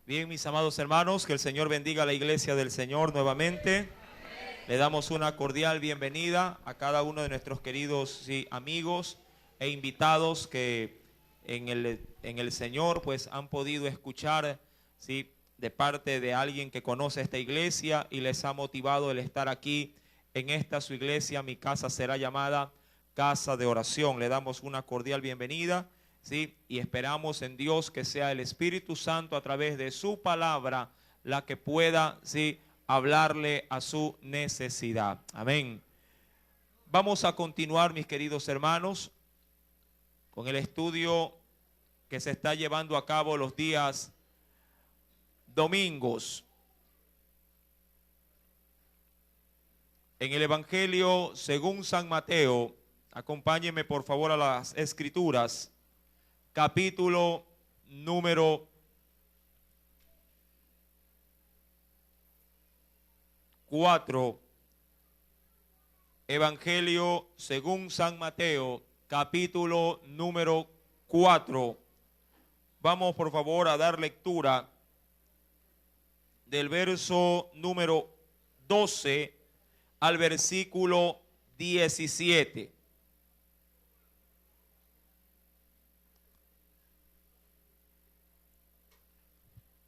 Bien, mis amados hermanos, que el Señor bendiga a la iglesia del Señor nuevamente. Le damos una cordial bienvenida a cada uno de nuestros queridos amigos e invitados que en el Señor pues han podido escuchar de parte de alguien que conoce esta iglesia y les ha motivado el estar aquí en esta su iglesia. Mi casa será llamada Casa de Oración. Le damos una cordial bienvenida. Y esperamos en Dios que sea el Espíritu Santo a través de su palabra la que pueda hablarle a su necesidad. Amén. Vamos a continuar, mis queridos hermanos, con el estudio que se está llevando a cabo los días domingos. En el Evangelio según San Mateo, acompáñenme por favor a las Escrituras. Capítulo número 4. Evangelio según San Mateo, capítulo número 4. Vamos por favor a dar lectura del verso número 12 al versículo 17.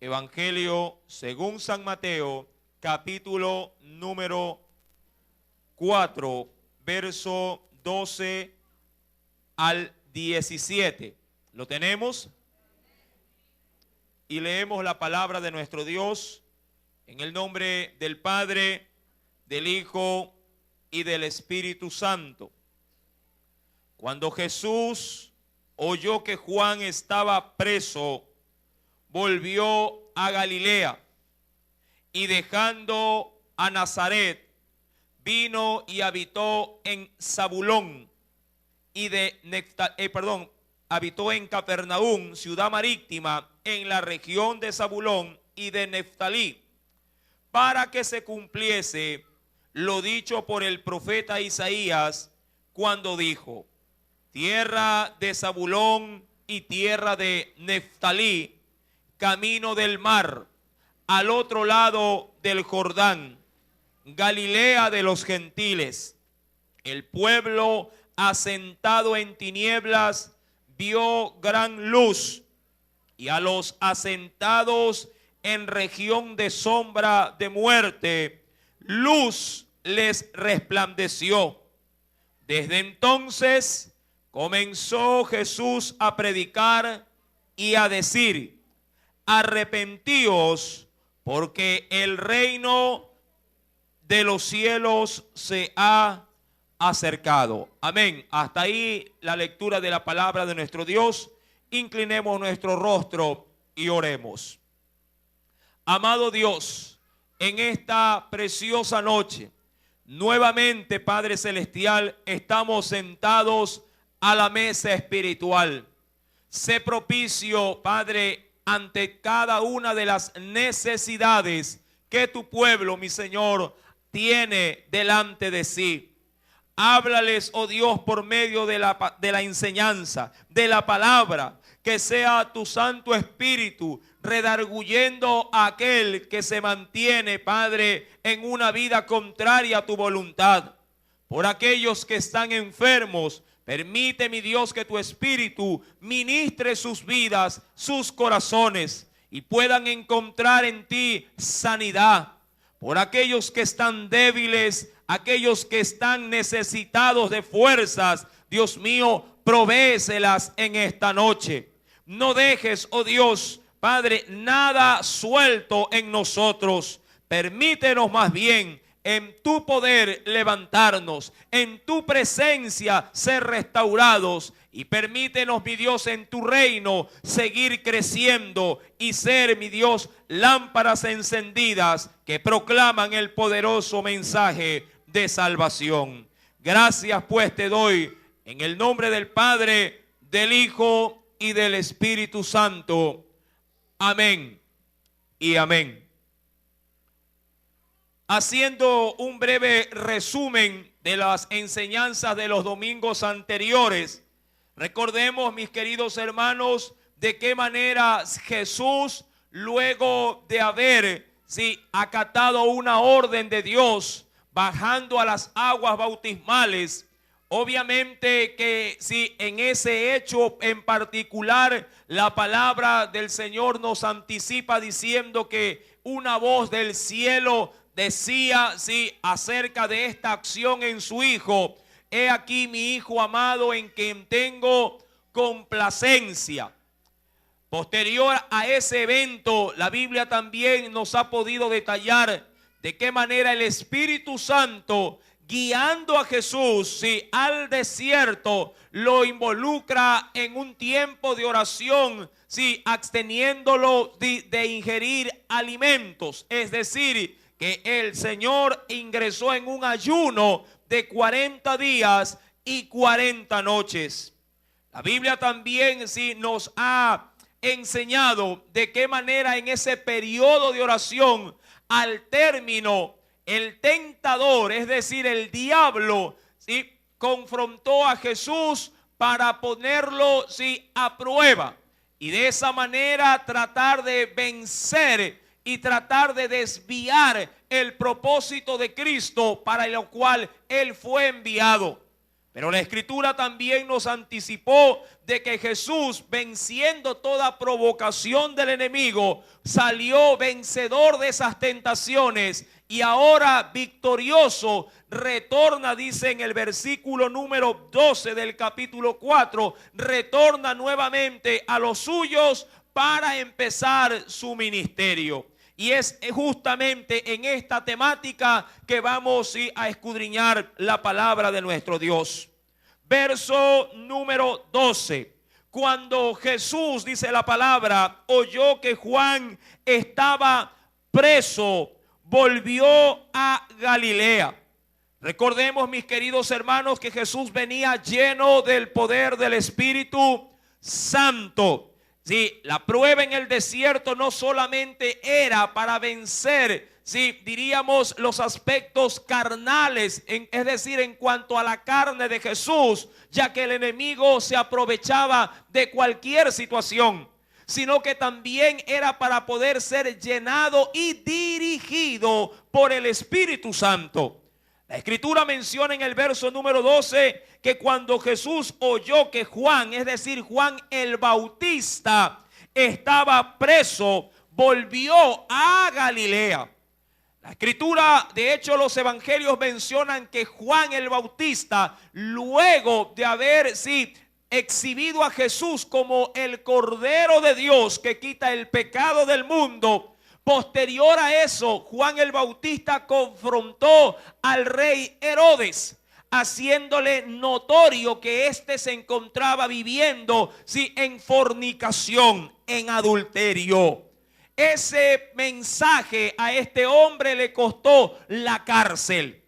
Evangelio según San Mateo, capítulo número 4, verso 12 al 17. ¿Lo tenemos? Y leemos la palabra de nuestro Dios en el nombre del Padre, del Hijo y del Espíritu Santo. Cuando Jesús oyó que Juan estaba preso, volvió a Galilea y dejando a Nazaret, vino y habitó en Zabulón y habitó en Capernaum, ciudad marítima, en la región de Zabulón y de Neftalí, para que se cumpliese lo dicho por el profeta Isaías, cuando dijo: tierra de Zabulón y tierra de Neftalí, camino del mar, al otro lado del Jordán, Galilea de los gentiles. El pueblo asentado en tinieblas vio gran luz, y a los asentados en región de sombra de muerte, luz les resplandeció. Desde entonces comenzó Jesús a predicar y a decir: arrepentíos, porque el reino de los cielos se ha acercado. Amén. Hasta ahí la lectura de la palabra de nuestro Dios. Inclinemos nuestro rostro y oremos. Amado Dios, en esta preciosa noche, nuevamente, Padre Celestial, estamos sentados a la mesa espiritual. Sé propicio, Padre, ante cada una de las necesidades que tu pueblo, mi Señor, tiene delante de sí. Háblales, oh Dios, por medio de la enseñanza, de la palabra, que sea tu Santo Espíritu redarguyendo a aquel que se mantiene, Padre, en una vida contraria a tu voluntad. Por aquellos que están enfermos, permite, mi Dios, que tu Espíritu ministre sus vidas, sus corazones, y puedan encontrar en ti sanidad. Por aquellos que están débiles, aquellos que están necesitados de fuerzas, Dios mío, provéeselas en esta noche. No dejes, oh Dios, Padre, nada suelto en nosotros. Permítenos más bien en tu poder levantarnos, en tu presencia ser restaurados, y permítenos, mi Dios, en tu reino seguir creciendo y ser, mi Dios, lámparas encendidas que proclaman el poderoso mensaje de salvación. Gracias pues te doy en el nombre del Padre, del Hijo y del Espíritu Santo. Amén y amén. Haciendo un breve resumen de las enseñanzas de los domingos anteriores, recordemos, mis queridos hermanos, de qué manera Jesús luego de haber acatado una orden de Dios, bajando a las aguas bautismales. Obviamente que en ese hecho en particular la palabra del Señor nos anticipa diciendo que una voz del cielo decía acerca de esta acción en su Hijo: he aquí mi Hijo amado en quien tengo complacencia. Posterior a ese evento, la Biblia también nos ha podido detallar de qué manera el Espíritu Santo, guiando a Jesús al desierto, lo involucra en un tiempo de oración, absteniéndolo de ingerir alimentos. Es decir, que el Señor ingresó en un ayuno de 40 días y 40 noches. La Biblia también nos ha enseñado de qué manera en ese periodo de oración, al término, el tentador, es decir, el diablo, confrontó a Jesús para ponerlo a prueba, y de esa manera tratar de vencer y tratar de desviar el propósito de Cristo para lo cual Él fue enviado. Pero la Escritura también nos anticipó de que Jesús, venciendo toda provocación del enemigo, salió vencedor de esas tentaciones y ahora victorioso retorna, dice en el versículo número 12 del capítulo 4, retorna nuevamente a los suyos para empezar su ministerio. Y es justamente en esta temática que vamos a escudriñar la palabra de nuestro Dios. Verso número 12. Cuando Jesús, dice la palabra, oyó que Juan estaba preso, volvió a Galilea. Recordemos, mis queridos hermanos, que Jesús venía lleno del poder del Espíritu Santo. La prueba en el desierto no solamente era para vencer, diríamos, los aspectos carnales, es decir, en cuanto a la carne de Jesús, ya que el enemigo se aprovechaba de cualquier situación, sino que también era para poder ser llenado y dirigido por el Espíritu Santo. La Escritura menciona en el verso número 12 que cuando Jesús oyó que Juan, es decir, Juan el Bautista, estaba preso, volvió a Galilea. La Escritura, de hecho, los evangelios mencionan que Juan el Bautista, luego de haber exhibido a Jesús como el Cordero de Dios que quita el pecado del mundo, posterior a eso, Juan el Bautista confrontó al rey Herodes, haciéndole notorio que éste se encontraba viviendo en fornicación, en adulterio. Ese mensaje a este hombre le costó la cárcel.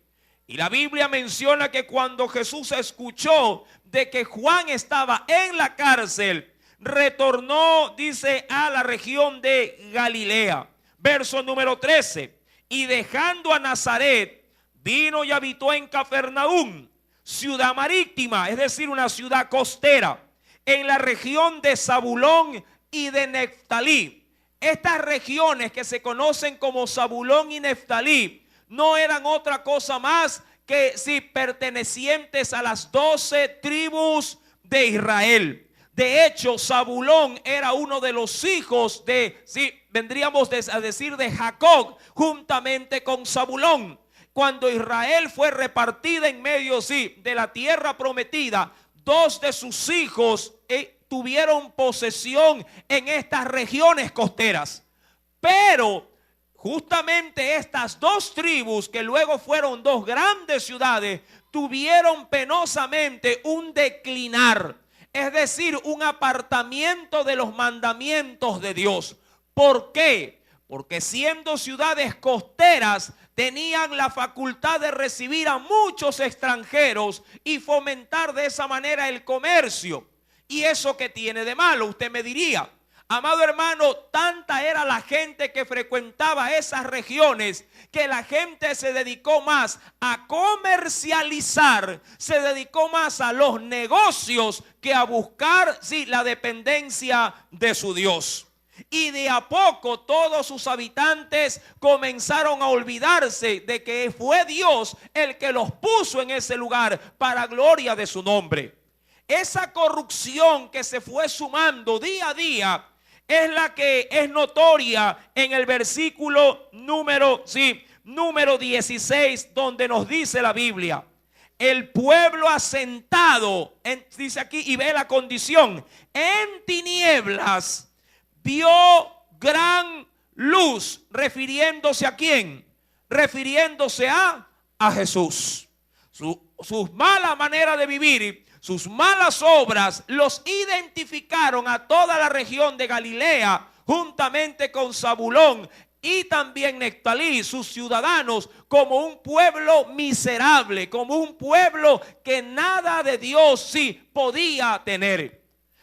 Y la Biblia menciona que cuando Jesús escuchó de que Juan estaba en la cárcel, retornó, dice, a la región de Galilea. Verso número 13. Y dejando a Nazaret, vino y habitó en Capernaum, ciudad marítima, es decir, una ciudad costera, en la región de Zabulón y de Neftalí. Estas regiones que se conocen como Zabulón y Neftalí no eran otra cosa más que pertenecientes a las 12 tribus de Israel. De hecho, Zabulón era uno de los hijos de, vendríamos a decir, de Jacob, juntamente con Zabulón. Cuando Israel fue repartida en medio, de la tierra prometida, dos de sus hijos tuvieron posesión en estas regiones costeras. Pero justamente estas dos tribus, que luego fueron dos grandes ciudades, tuvieron penosamente un declinar. Es decir, un apartamiento de los mandamientos de Dios. ¿Por qué? Porque siendo ciudades costeras, tenían la facultad de recibir a muchos extranjeros y fomentar de esa manera el comercio. ¿Y eso qué tiene de malo? Usted me diría, amado hermano, tanta era la gente que frecuentaba esas regiones que la gente se dedicó más a comercializar, se dedicó más a los negocios que a buscar la dependencia de su Dios. Y de a poco todos sus habitantes comenzaron a olvidarse de que fue Dios el que los puso en ese lugar para gloria de su nombre. Esa corrupción que se fue sumando día a día es la que es notoria en el versículo número 16, donde nos dice la Biblia: el pueblo asentado, dice aquí, y ve la condición, en tinieblas vio gran luz. ¿Refiriéndose a quién? Refiriéndose a Jesús. Sus malas maneras de vivir, sus malas obras, los identificaron a toda la región de Galilea, juntamente con Zabulón y también Neftalí, sus ciudadanos, como un pueblo miserable, como un pueblo que nada de Dios sí podía tener.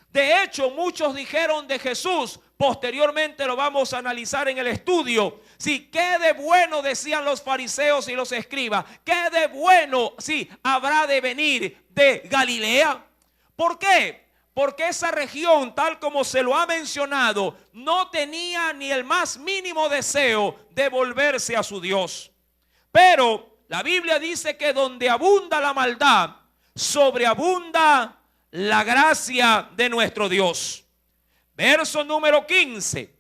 De hecho, muchos dijeron de Jesús, posteriormente lo vamos a analizar en el estudio, sí, qué de bueno, decían los fariseos y los escribas, qué de bueno, sí, habrá de venir de Galilea. ¿Por qué? Porque esa región, tal como se lo ha mencionado, no tenía ni el más mínimo deseo de volverse a su Dios. Pero la Biblia dice que donde abunda la maldad, sobreabunda la gracia de nuestro Dios. Verso número 15.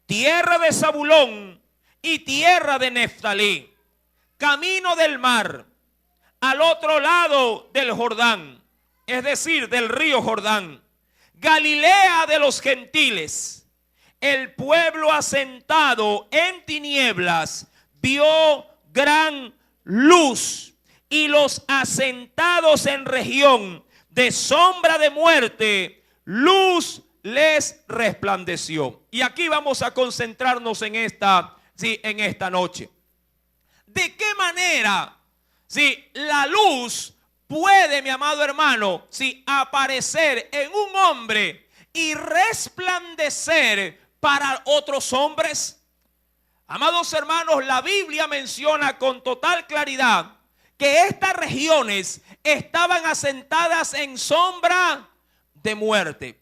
Tierra de Zabulón y tierra de Neftalí, camino del mar, al otro lado del Jordán, es decir, del río Jordán, Galilea de los gentiles. El pueblo asentado en tinieblas vio gran luz, y los asentados en región de sombra de muerte, luz les resplandeció. Y aquí vamos a concentrarnos en esta noche. ¿De qué manera la luz puede, mi amado hermano, aparecer en un hombre y resplandecer para otros hombres? Amados hermanos, la Biblia menciona con total claridad que estas regiones estaban asentadas en sombra de muerte.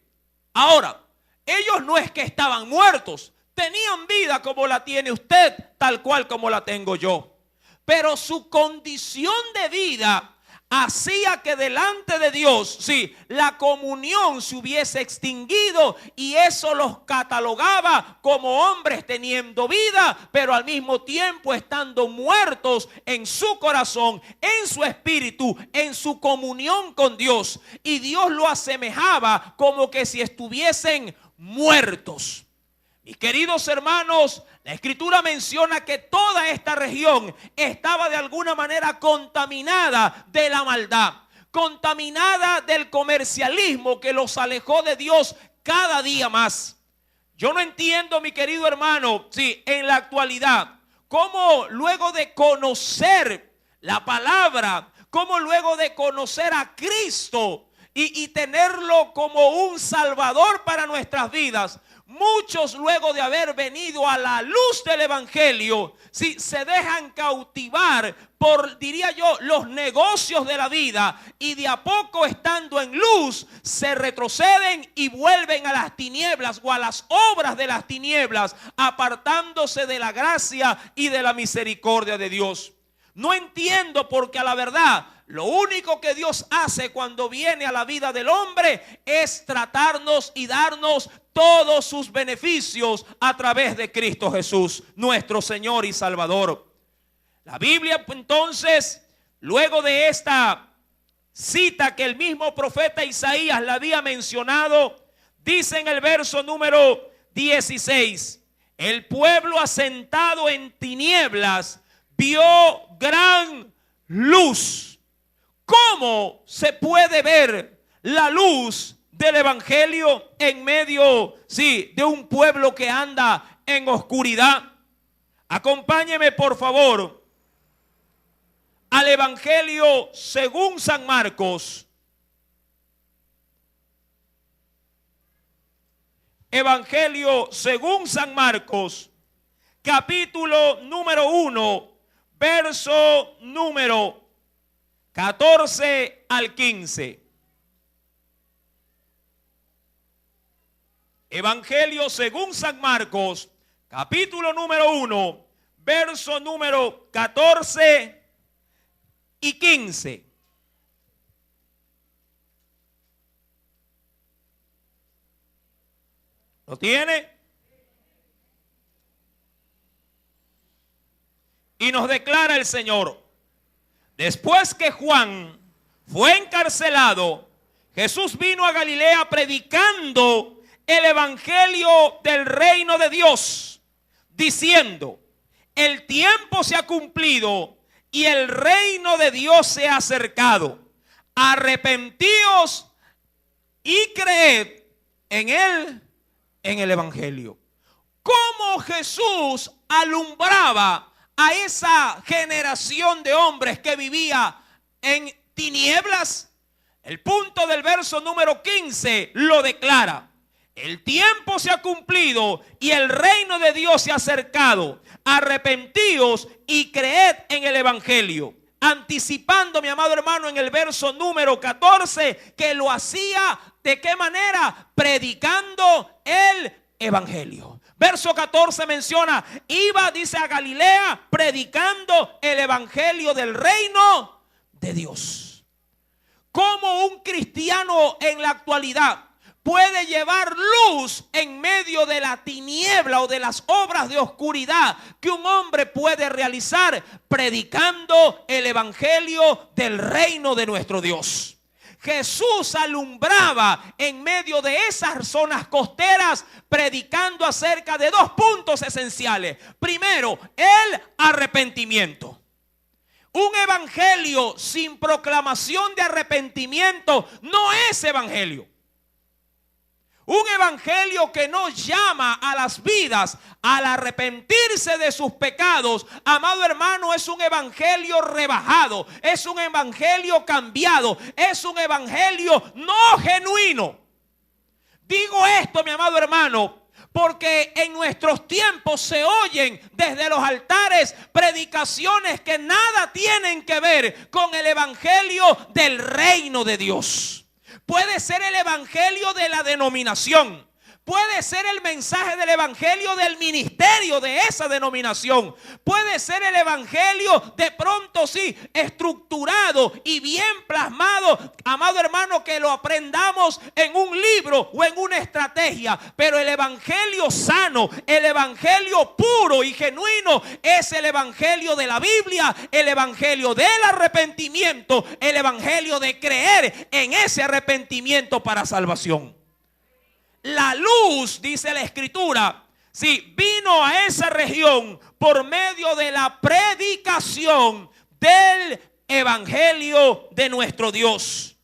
Ahora, ellos no es que estaban muertos, tenían vida como la tiene usted, tal cual como la tengo yo. Pero su condición de vida hacía que delante de Dios, la comunión se hubiese extinguido, y eso los catalogaba como hombres teniendo vida, pero al mismo tiempo estando muertos en su corazón, en su espíritu, en su comunión con Dios. Y Dios lo asemejaba como que si estuviesen muertos. Mis queridos hermanos, la Escritura menciona que toda esta región estaba de alguna manera contaminada de la maldad, contaminada del comercialismo que los alejó de Dios cada día más. Yo no entiendo, mi querido hermano, en la actualidad, cómo luego de conocer la palabra, cómo luego de conocer a Cristo y tenerlo como un salvador para nuestras vidas, muchos, luego de haber venido a la luz del evangelio, se dejan cautivar por, diría yo, los negocios de la vida, y de a poco, estando en luz, se retroceden y vuelven a las tinieblas o a las obras de las tinieblas, apartándose de la gracia y de la misericordia de Dios. No entiendo, porque a la verdad, lo único que Dios hace cuando viene a la vida del hombre es tratarnos y darnos todos sus beneficios a través de Cristo Jesús, nuestro Señor y Salvador. La Biblia, entonces, luego de esta cita que el mismo profeta Isaías le había mencionado, dice en el verso número 16: el pueblo asentado en tinieblas vio gran luz. ¿Cómo se puede ver la luz del evangelio en medio, de un pueblo que anda en oscuridad? Acompáñeme, por favor, al evangelio según San Marcos. Evangelio según San Marcos, capítulo número 1, verso número 14 al 15. Evangelio según San Marcos, capítulo número 1, verso número 14 y 15. ¿Lo tiene? Y nos declara el Señor: después que Juan fue encarcelado, Jesús vino a Galilea predicando el evangelio del reino de Dios, diciendo: el tiempo se ha cumplido y el reino de Dios se ha acercado. Arrepentíos y creed en él, en el evangelio. ¿Cómo Jesús alumbraba a esa generación de hombres que vivía en tinieblas? El punto del verso número 15 lo declara: el tiempo se ha cumplido y el reino de Dios se ha acercado. Arrepentíos y creed en el evangelio. Anticipando, mi amado hermano, en el verso número 14, que lo hacía ¿de qué manera? Predicando el evangelio. Verso 14 menciona: iba, dice, a Galilea predicando el evangelio del reino de Dios. ¿Cómo un cristiano en la actualidad puede llevar luz en medio de la tiniebla o de las obras de oscuridad que un hombre puede realizar? Predicando el evangelio del reino de nuestro Dios. Jesús alumbraba en medio de esas zonas costeras, predicando acerca de dos puntos esenciales. Primero, el arrepentimiento. Un evangelio sin proclamación de arrepentimiento no es evangelio. Un evangelio que no llama a las vidas al arrepentirse de sus pecados, amado hermano, es un evangelio rebajado, es un evangelio cambiado, es un evangelio no genuino. Digo esto, mi amado hermano, porque en nuestros tiempos se oyen desde los altares predicaciones que nada tienen que ver con el evangelio del reino de Dios. Puede ser el evangelio de la denominación, puede ser el mensaje del evangelio del ministerio de esa denominación, puede ser el evangelio de pronto sí estructurado y bien plasmado, amado hermano, que lo aprendamos en un libro o en una estrategia. Pero el evangelio sano, el evangelio puro y genuino es el evangelio de la Biblia, el evangelio del arrepentimiento, el evangelio de creer en ese arrepentimiento para salvación. La luz, dice la Escritura, sí, vino a esa región por medio de la predicación del evangelio de nuestro Dios.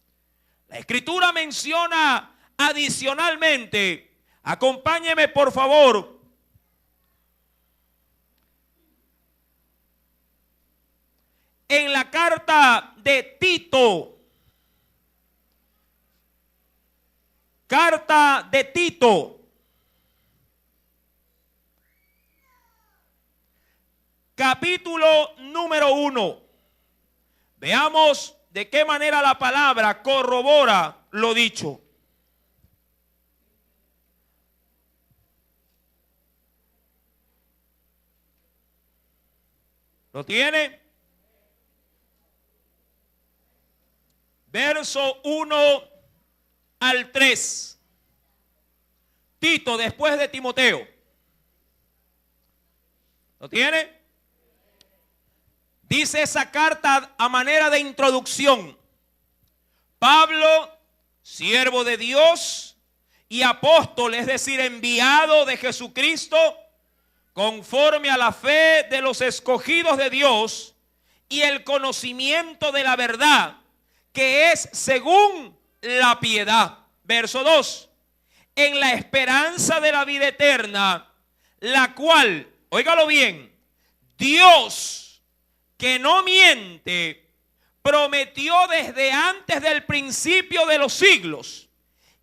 La Escritura menciona adicionalmente, acompáñeme por favor, en la carta de Tito. Carta de Tito, capítulo número 1. Veamos de qué manera la palabra corrobora lo dicho. ¿Lo tiene? Verso 1 al 3. Tito después de Timoteo. ¿Lo tiene? Dice esa carta a manera de introducción: Pablo, siervo de Dios y apóstol, es decir, enviado de Jesucristo, conforme a la fe de los escogidos de Dios y el conocimiento de la verdad, que es según la piedad. Verso 2: en la esperanza de la vida eterna, la cual, óigalo bien, Dios, que no miente, prometió desde antes del principio de los siglos,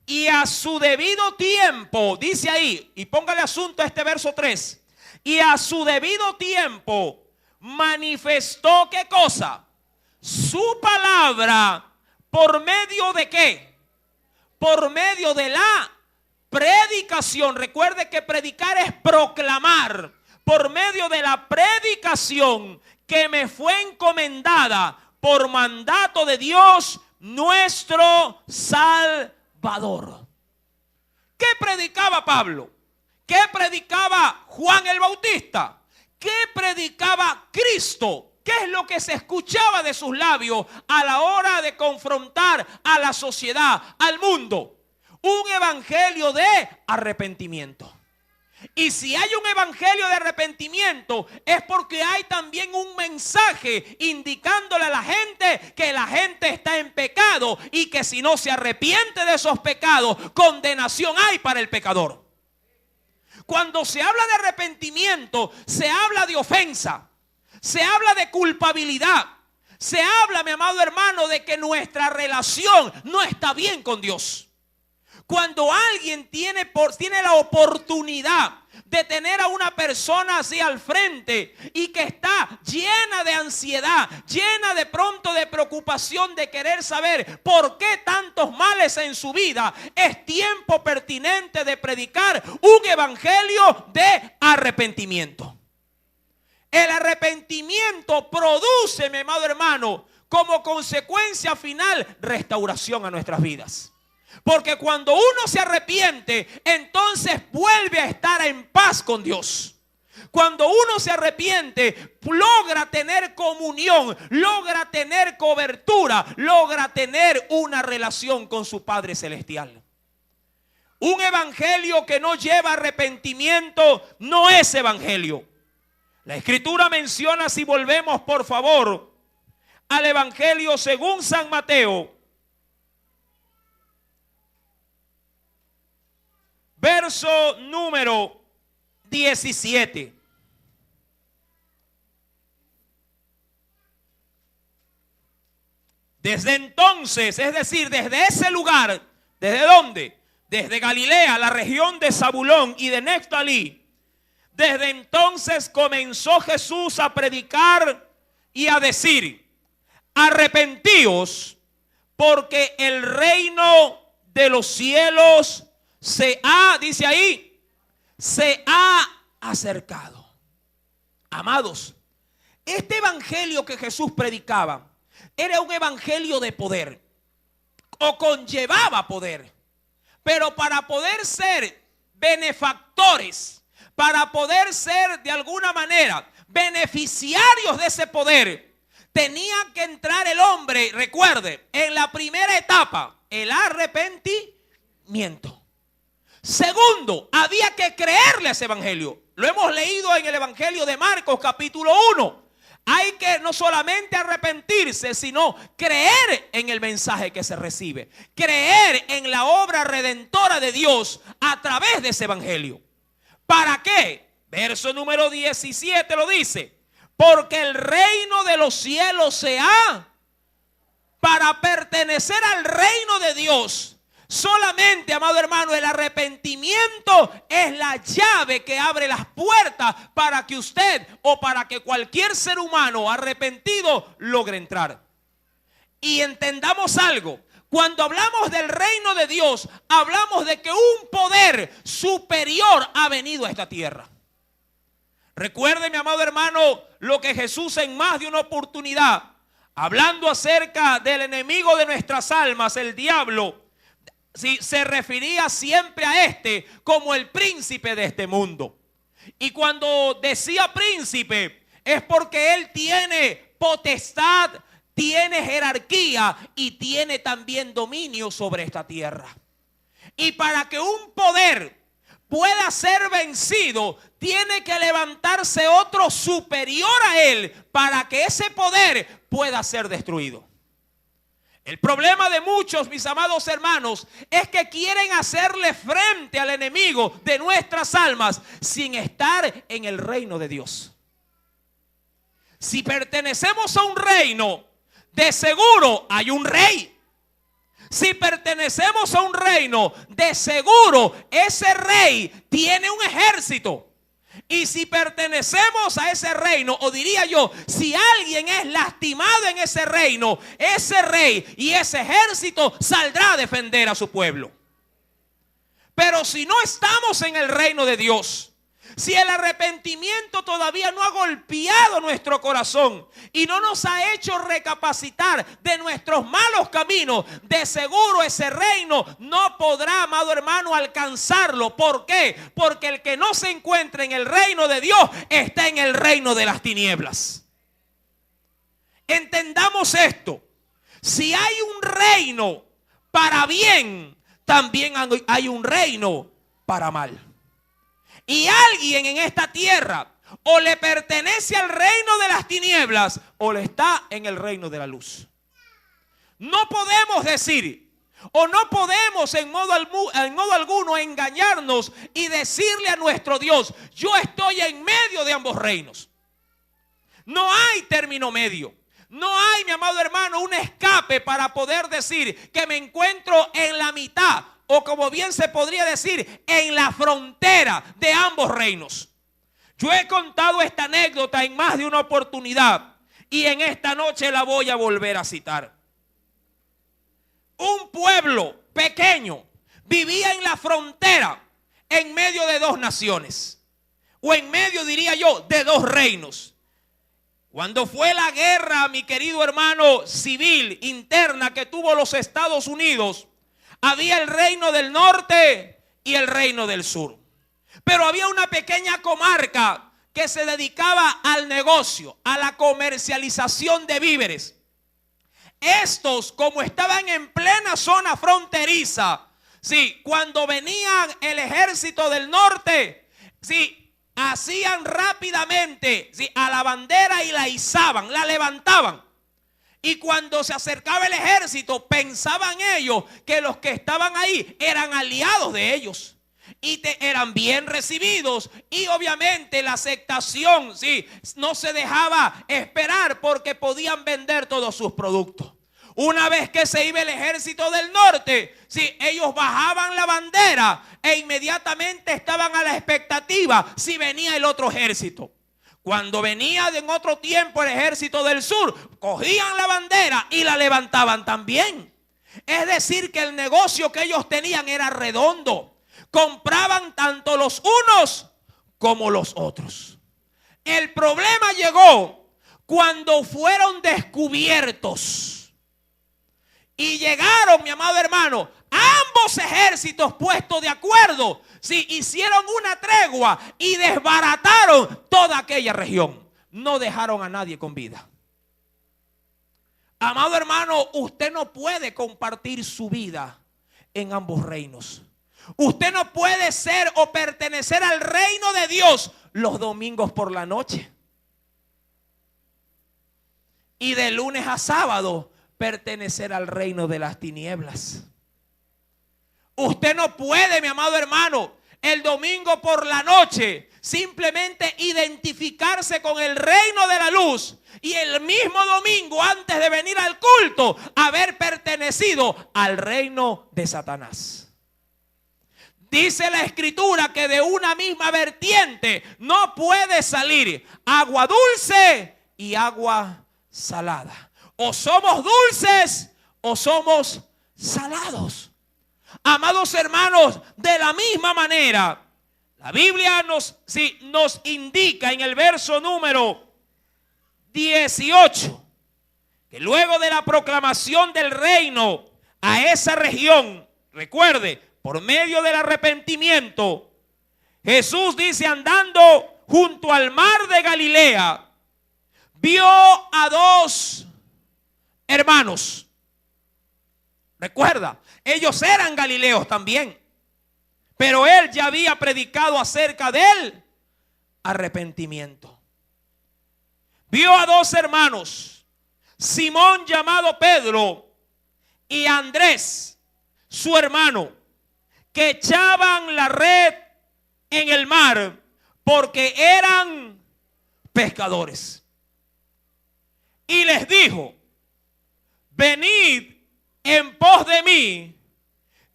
y a su debido tiempo, dice ahí, y póngale asunto a este verso 3, y a su debido tiempo manifestó, ¿qué cosa? Su palabra. ¿Por medio de qué? Por medio de la predicación, recuerde que predicar es proclamar, por medio de la predicación que me fue encomendada por mandato de Dios nuestro Salvador. ¿Qué predicaba Pablo? ¿Qué predicaba Juan el Bautista? ¿Qué predicaba Cristo? ¿Qué es lo que se escuchaba de sus labios a la hora de confrontar a la sociedad, al mundo? Un evangelio de arrepentimiento. Y si hay un evangelio de arrepentimiento, es porque hay también un mensaje indicándole a la gente que la gente está en pecado y que si no se arrepiente de esos pecados, condenación hay para el pecador. Cuando se habla de arrepentimiento, se habla de ofensa, se habla de culpabilidad, se habla, mi amado hermano, de que nuestra relación no está bien con Dios. Cuando alguien tiene la oportunidad de tener a una persona así al frente y que está llena de ansiedad, llena de pronto de preocupación, de querer saber por qué tantos males en su vida, es tiempo pertinente de predicar un evangelio de arrepentimiento. El arrepentimiento produce, mi amado hermano, como consecuencia final, restauración a nuestras vidas. Porque cuando uno se arrepiente, entonces vuelve a estar en paz con Dios. Cuando uno se arrepiente, logra tener comunión, logra tener cobertura, logra tener una relación con su Padre Celestial. Un evangelio que no lleva arrepentimiento no es evangelio. La Escritura menciona, si volvemos por favor al evangelio según San Mateo, verso número 17. Desde entonces, es decir, desde ese lugar, ¿desde dónde? Desde Galilea, la región de Zabulón y de Neftalí. Desde entonces comenzó Jesús a predicar y a decir: arrepentíos, porque el reino de los cielos dice ahí, se ha acercado. Amados, este evangelio que Jesús predicaba era un evangelio de poder, o conllevaba poder. Pero para poder ser benefactores, para poder ser de alguna manera beneficiarios de ese poder, tenía que entrar el hombre, recuerde, en la primera etapa, el arrepentimiento. Segundo, había que creerle a ese evangelio. Lo hemos leído en el evangelio de Marcos capítulo 1. Hay que no solamente arrepentirse, sino creer en el mensaje que se recibe. Creer en la obra redentora de Dios a través de ese evangelio. ¿Para qué? Verso número 17 lo dice: porque el reino de los cielos se ha. Para pertenecer al reino de Dios, solamente, amado hermano, el arrepentimiento es la llave que abre las puertas para que usted o para que cualquier ser humano arrepentido logre entrar. Y entendamos algo: cuando hablamos del reino de Dios, hablamos de que un poder superior ha venido a esta tierra. Recuerde, mi amado hermano, lo que Jesús en más de una oportunidad, hablando acerca del enemigo de nuestras almas, el diablo, se refería siempre a este como el príncipe de este mundo. Y cuando decía príncipe, es porque él tiene potestad, tiene jerarquía y tiene también dominio sobre esta tierra. Y para que un poder pueda ser vencido, tiene que levantarse otro superior a él para que ese poder pueda ser destruido. El problema de muchos, mis amados hermanos, es que quieren hacerle frente al enemigo de nuestras almas sin estar en el reino de Dios. Si pertenecemos a un reino, de seguro hay un rey. Si pertenecemos a un reino, de seguro ese rey tiene un ejército. Y si pertenecemos a ese reino, o diría yo, si alguien es lastimado en ese reino, ese rey y ese ejército saldrá a defender a su pueblo. Pero si no estamos en el reino de Dios, si el arrepentimiento todavía no ha golpeado nuestro corazón y no nos ha hecho recapacitar de nuestros malos caminos, de seguro ese reino no podrá, amado hermano, alcanzarlo. ¿Por qué? Porque el que no se encuentra en el reino de Dios está en el reino de las tinieblas. Entendamos esto. Si hay un reino para bien, también hay un reino para mal. Y alguien en esta tierra o le pertenece al reino de las tinieblas o le está en el reino de la luz. No podemos decir o no podemos en modo alguno engañarnos y decirle a nuestro Dios: yo estoy en medio de ambos reinos. No hay término medio. No hay, mi amado hermano, un escape para poder decir que me encuentro en la mitad, o como bien se podría decir, en la frontera de ambos reinos. Yo he contado esta anécdota en más de una oportunidad y en esta noche la voy a volver a citar. Un pueblo pequeño vivía en la frontera, en medio de dos naciones, o en medio, diría yo, de dos reinos. Cuando fue la guerra, mi querido hermano, civil, interna que tuvo los Estados Unidos, había el reino del norte y el reino del sur. Pero había una pequeña comarca que se dedicaba al negocio, a la comercialización de víveres. Estos, como estaban en plena zona fronteriza, sí, cuando venían el ejército del norte, sí, hacían rápidamente, sí, a la bandera y la izaban, la levantaban. Y cuando se acercaba el ejército, pensaban ellos que los que estaban ahí eran aliados de ellos y eran bien recibidos. Y obviamente la aceptación, sí, no se dejaba esperar porque podían vender todos sus productos. Una vez que se iba el ejército del norte, sí, ellos bajaban la bandera e inmediatamente estaban a la expectativa si venía el otro ejército. Cuando venía en otro tiempo el ejército del sur, cogían la bandera y la levantaban también. Es decir, que el negocio que ellos tenían era redondo. Compraban tanto los unos como los otros. El problema llegó cuando fueron descubiertos. Y llegaron, mi amado hermano, ambos ejércitos puestos de acuerdo. Sí, hicieron una tregua y desbarataron toda aquella región. No dejaron a nadie con vida. Amado hermano, usted no puede compartir su vida en ambos reinos. Usted no puede ser o pertenecer al reino de Dios los domingos por la noche y de lunes a sábado pertenecer al reino de las tinieblas. Usted no puede, mi amado hermano, el domingo por la noche simplemente identificarse con el reino de la luz y el mismo domingo antes de venir al culto haber pertenecido al reino de Satanás. Dice la escritura que de una misma vertiente no puede salir agua dulce y agua salada. O somos dulces o somos salados. Amados hermanos, de la misma manera, la Biblia nos indica en el verso número 18 que luego de la proclamación del reino a esa región, recuerde, por medio del arrepentimiento, Jesús dice, andando junto al mar de Galilea, vio a dos hermanos. Recuerda, ellos eran galileos también, pero él ya había predicado acerca del arrepentimiento. Vio a dos hermanos, Simón llamado Pedro y Andrés, su hermano, que echaban la red en el mar porque eran pescadores. Y les dijo, venid en pos de mí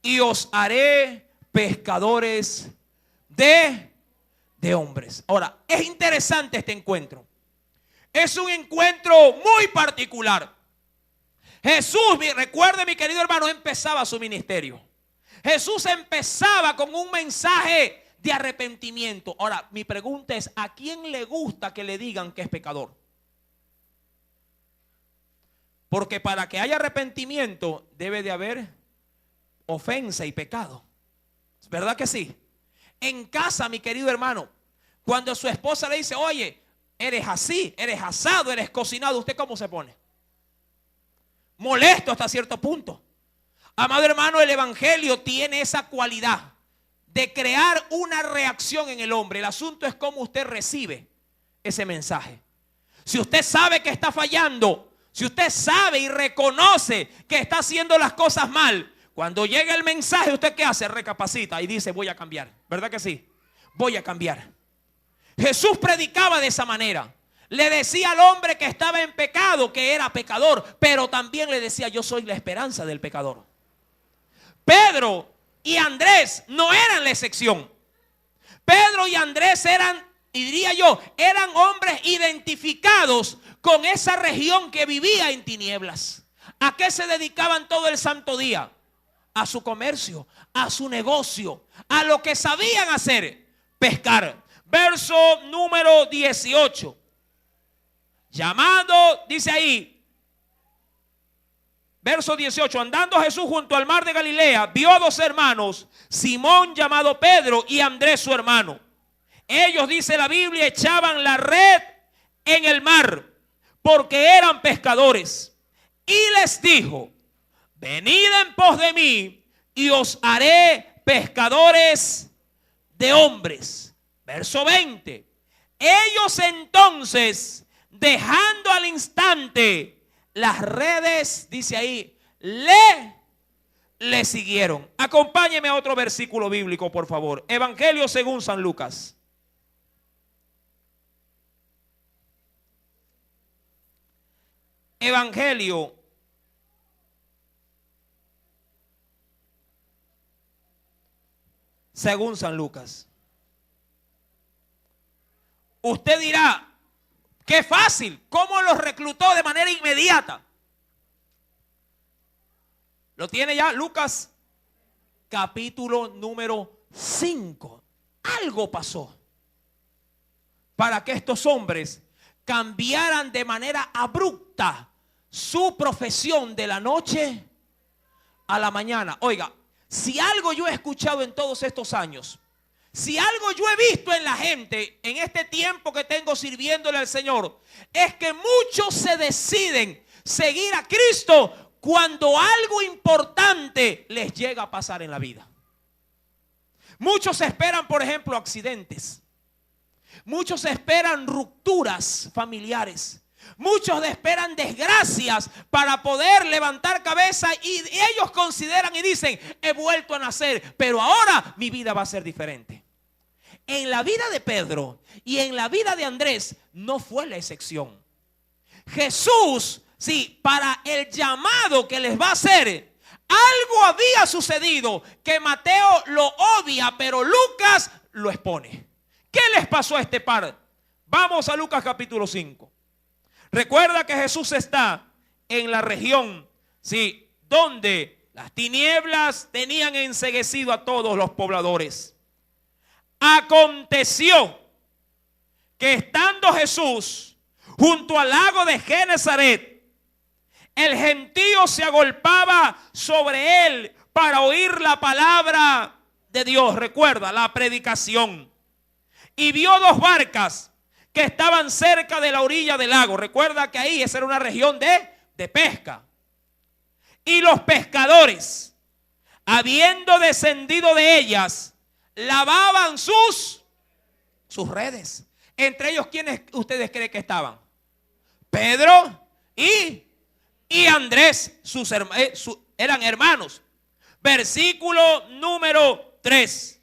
y os haré pescadores de hombres. Ahora, es interesante este encuentro. Es un encuentro muy particular. Jesús, recuerde mi querido hermano, empezaba su ministerio. Jesús empezaba con un mensaje de arrepentimiento. Ahora, mi pregunta es, ¿a quién le gusta que le digan que es pecador? Porque para que haya arrepentimiento debe de haber ofensa y pecado. ¿Verdad que sí? En casa, mi querido hermano, cuando su esposa le dice, oye, eres así, eres asado, eres cocinado, ¿usted cómo se pone? Molesto hasta cierto punto. Amado hermano, el evangelio tiene esa cualidad de crear una reacción en el hombre. El asunto es cómo usted recibe ese mensaje. Si usted sabe que está fallando, si usted sabe y reconoce que está haciendo las cosas mal, cuando llega el mensaje, ¿usted qué hace? Recapacita y dice, voy a cambiar. ¿Verdad que sí? Voy a cambiar. Jesús predicaba de esa manera. Le decía al hombre que estaba en pecado que era pecador, pero también le decía, yo soy la esperanza del pecador. Pedro y Andrés no eran la excepción. Pedro y Andrés eran, y diría yo, eran hombres identificados con esa región que vivía en tinieblas. ¿A qué se dedicaban todo el santo día? A su comercio, a su negocio, a lo que sabían hacer, pescar. Verso número 18. Llamado, dice ahí, verso 18, andando Jesús junto al mar de Galilea, vio a dos hermanos, Simón llamado Pedro y Andrés su hermano. Ellos, dice la Biblia, echaban la red en el mar porque eran pescadores. Y les dijo, venid en pos de mí y os haré pescadores de hombres. Verso 20. Ellos entonces, dejando al instante las redes, dice ahí, le siguieron. Acompáñeme a otro versículo bíblico, por favor. Evangelio según San Lucas. Evangelio según San Lucas. Usted dirá, qué fácil, ¿cómo los reclutó de manera inmediata? Lo tiene ya Lucas capítulo número 5. Algo pasó para que estos hombres cambiaran de manera abrupta su profesión de la noche a la mañana. Oiga, si algo yo he escuchado en todos estos años, si algo yo he visto en la gente en este tiempo que tengo sirviéndole al Señor, es que muchos se deciden seguir a Cristo cuando algo importante les llega a pasar en la vida. Muchos esperan, por ejemplo, accidentes. Muchos esperan rupturas familiares. Muchos esperan desgracias para poder levantar cabeza y ellos consideran y dicen, he vuelto a nacer, pero ahora mi vida va a ser diferente. En la vida de Pedro y en la vida de Andrés no fue la excepción. Jesús, sí, para el llamado que les va a hacer, algo había sucedido que Mateo lo obvia, pero Lucas lo expone. ¿Qué les pasó a este par? Vamos a Lucas capítulo 5. Recuerda que Jesús está en la región, sí, donde las tinieblas tenían enceguecido a todos los pobladores. Aconteció que estando Jesús junto al lago de Genesaret, el gentío se agolpaba sobre él para oír la palabra de Dios. Recuerda la predicación. Y vio dos barcas que estaban cerca de la orilla del lago. Recuerda que ahí esa era una región de pesca. Y los pescadores, habiendo descendido de ellas, lavaban sus redes. Entre ellos, ¿quiénes ustedes creen que estaban? Pedro y Andrés, eran hermanos. Versículo número 3.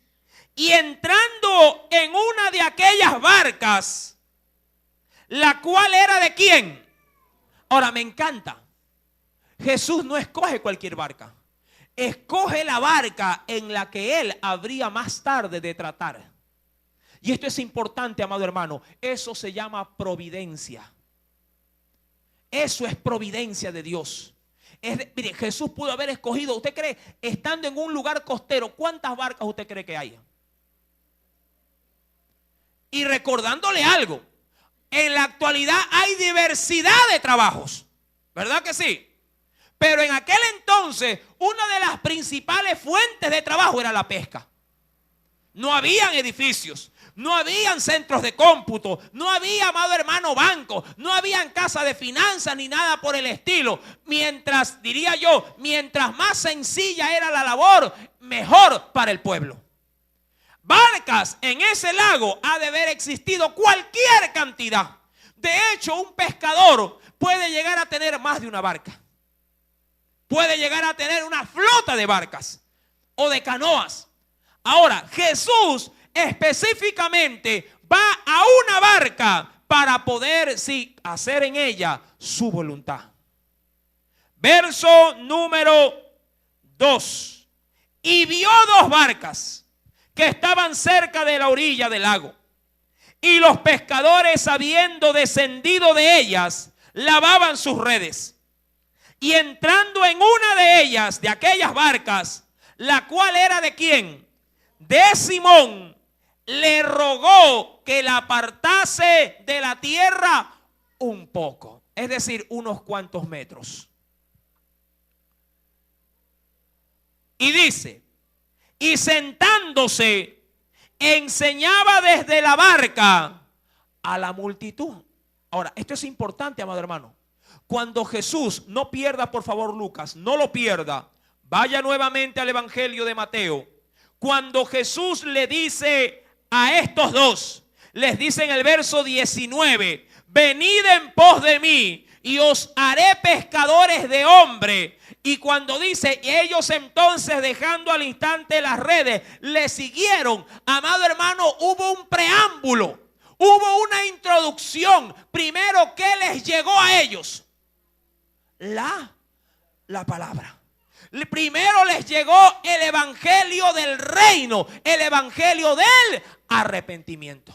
Y entrando en una de aquellas barcas, la cual era de quién. Ahora me encanta. Jesús no escoge cualquier barca. Escoge la barca en la que él habría más tarde de tratar. Y esto es importante, amado hermano. Eso se llama providencia. Eso es providencia de Dios. Mire, Jesús pudo haber escogido, ¿usted cree, estando en un lugar costero, cuántas barcas usted cree que hay? Y recordándole algo, en la actualidad hay diversidad de trabajos, ¿verdad que sí? Pero en aquel entonces, una de las principales fuentes de trabajo era la pesca. No habían edificios, no habían centros de cómputo, no había, amado hermano, bancos, no habían casas de finanzas ni nada por el estilo. Mientras, diría yo, mientras más sencilla era la labor, mejor para el pueblo. Barcas en ese lago ha de haber existido cualquier cantidad. De hecho, un pescador puede llegar a tener más de una barca. Puede llegar a tener una flota de barcas o de canoas. Ahora, Jesús específicamente va a una barca para poder, sí, hacer en ella su voluntad. Verso número 2. Y vio dos barcas que estaban cerca de la orilla del lago. Y los pescadores, habiendo descendido de ellas, lavaban sus redes. Y entrando en una de ellas, de aquellas barcas, la cual era de ¿quién? De Simón, le rogó que la apartase de la tierra un poco, es decir, unos cuantos metros. Y dice, y sentándose, enseñaba desde la barca a la multitud. Ahora, esto es importante, amado hermano. Cuando Jesús, no pierda por favor Lucas, no lo pierda, vaya nuevamente al Evangelio de Mateo. Cuando Jesús le dice a estos dos, les dice en el verso 19, venid en pos de mí y os haré pescadores de hombre. Y cuando dice, ellos entonces dejando al instante las redes, le siguieron. Amado hermano, hubo un preámbulo, hubo una introducción. Primero, ¿qué les llegó a ellos? La palabra. Primero les llegó el evangelio del reino, el evangelio del arrepentimiento.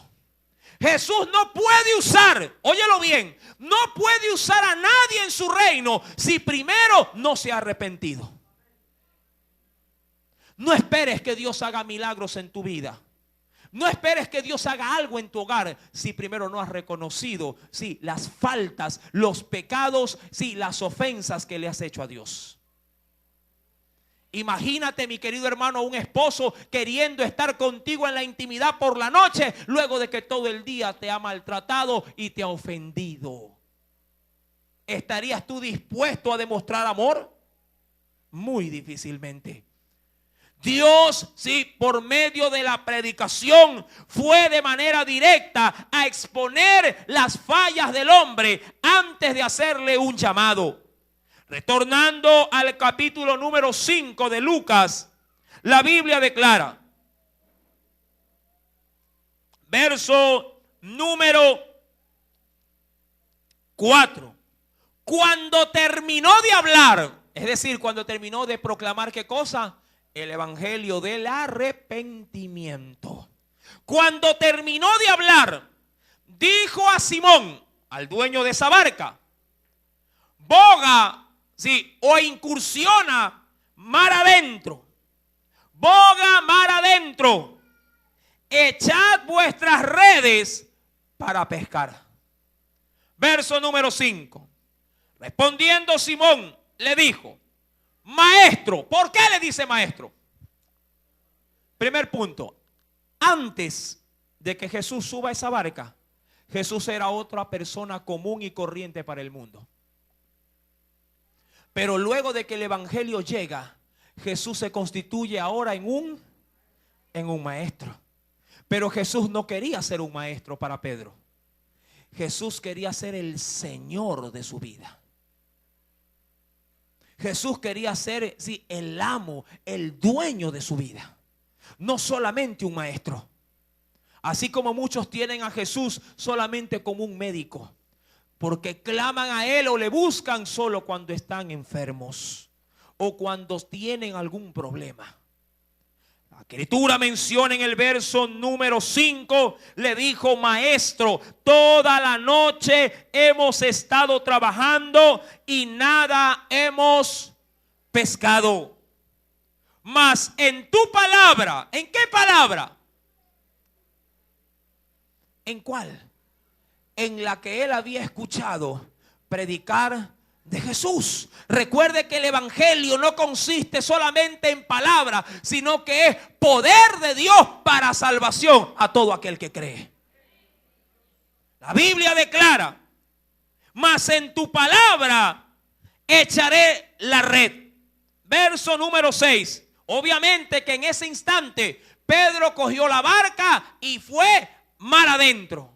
Jesús no puede usar, óyelo bien, no puede usar a nadie en su reino si primero no se ha arrepentido. No esperes que Dios haga milagros en tu vida. No esperes que Dios haga algo en tu hogar si primero no has reconocido, sí, las faltas, los pecados, sí, las ofensas que le has hecho a Dios. Imagínate, mi querido hermano, un esposo queriendo estar contigo en la intimidad por la noche, luego de que todo el día te ha maltratado y te ha ofendido. ¿Estarías tú dispuesto a demostrar amor? Muy difícilmente. Dios, sí, por medio de la predicación fue de manera directa a exponer las fallas del hombre antes de hacerle un llamado. Retornando al capítulo número 5 de Lucas, la Biblia declara, verso número 4, cuando terminó de hablar, es decir, cuando terminó de proclamar ¿qué cosa? El evangelio del arrepentimiento. Cuando terminó de hablar, dijo a Simón, al dueño de esa barca, boga, sí, o incursiona mar adentro, boga mar adentro, echad vuestras redes para pescar. Verso número 5. Respondiendo Simón, le dijo, maestro. ¿Por qué le dice maestro? Primer punto, antes de que Jesús suba a esa barca, Jesús era otra persona común y corriente para el mundo. Pero luego de que el evangelio llega, Jesús se constituye ahora en un maestro. Pero Jesús no quería ser un maestro para Pedro. Jesús quería ser el Señor de su vida. Jesús quería ser, sí, el amo, el dueño de su vida. No solamente un maestro. Así como muchos tienen a Jesús solamente como un médico, porque claman a Él o le buscan solo cuando están enfermos o cuando tienen algún problema. La Escritura menciona en el verso número 5, le dijo: maestro, toda la noche hemos estado trabajando y nada hemos pescado. Mas en tu palabra, ¿en qué palabra? ¿En cuál? En la que él había escuchado predicar de Jesús. Recuerde que el evangelio no consiste solamente en palabras, sino que es poder de Dios para salvación a todo aquel que cree. La Biblia declara: mas en tu palabra echaré la red. Verso número 6. Obviamente que en ese instante Pedro cogió la barca y fue mar adentro.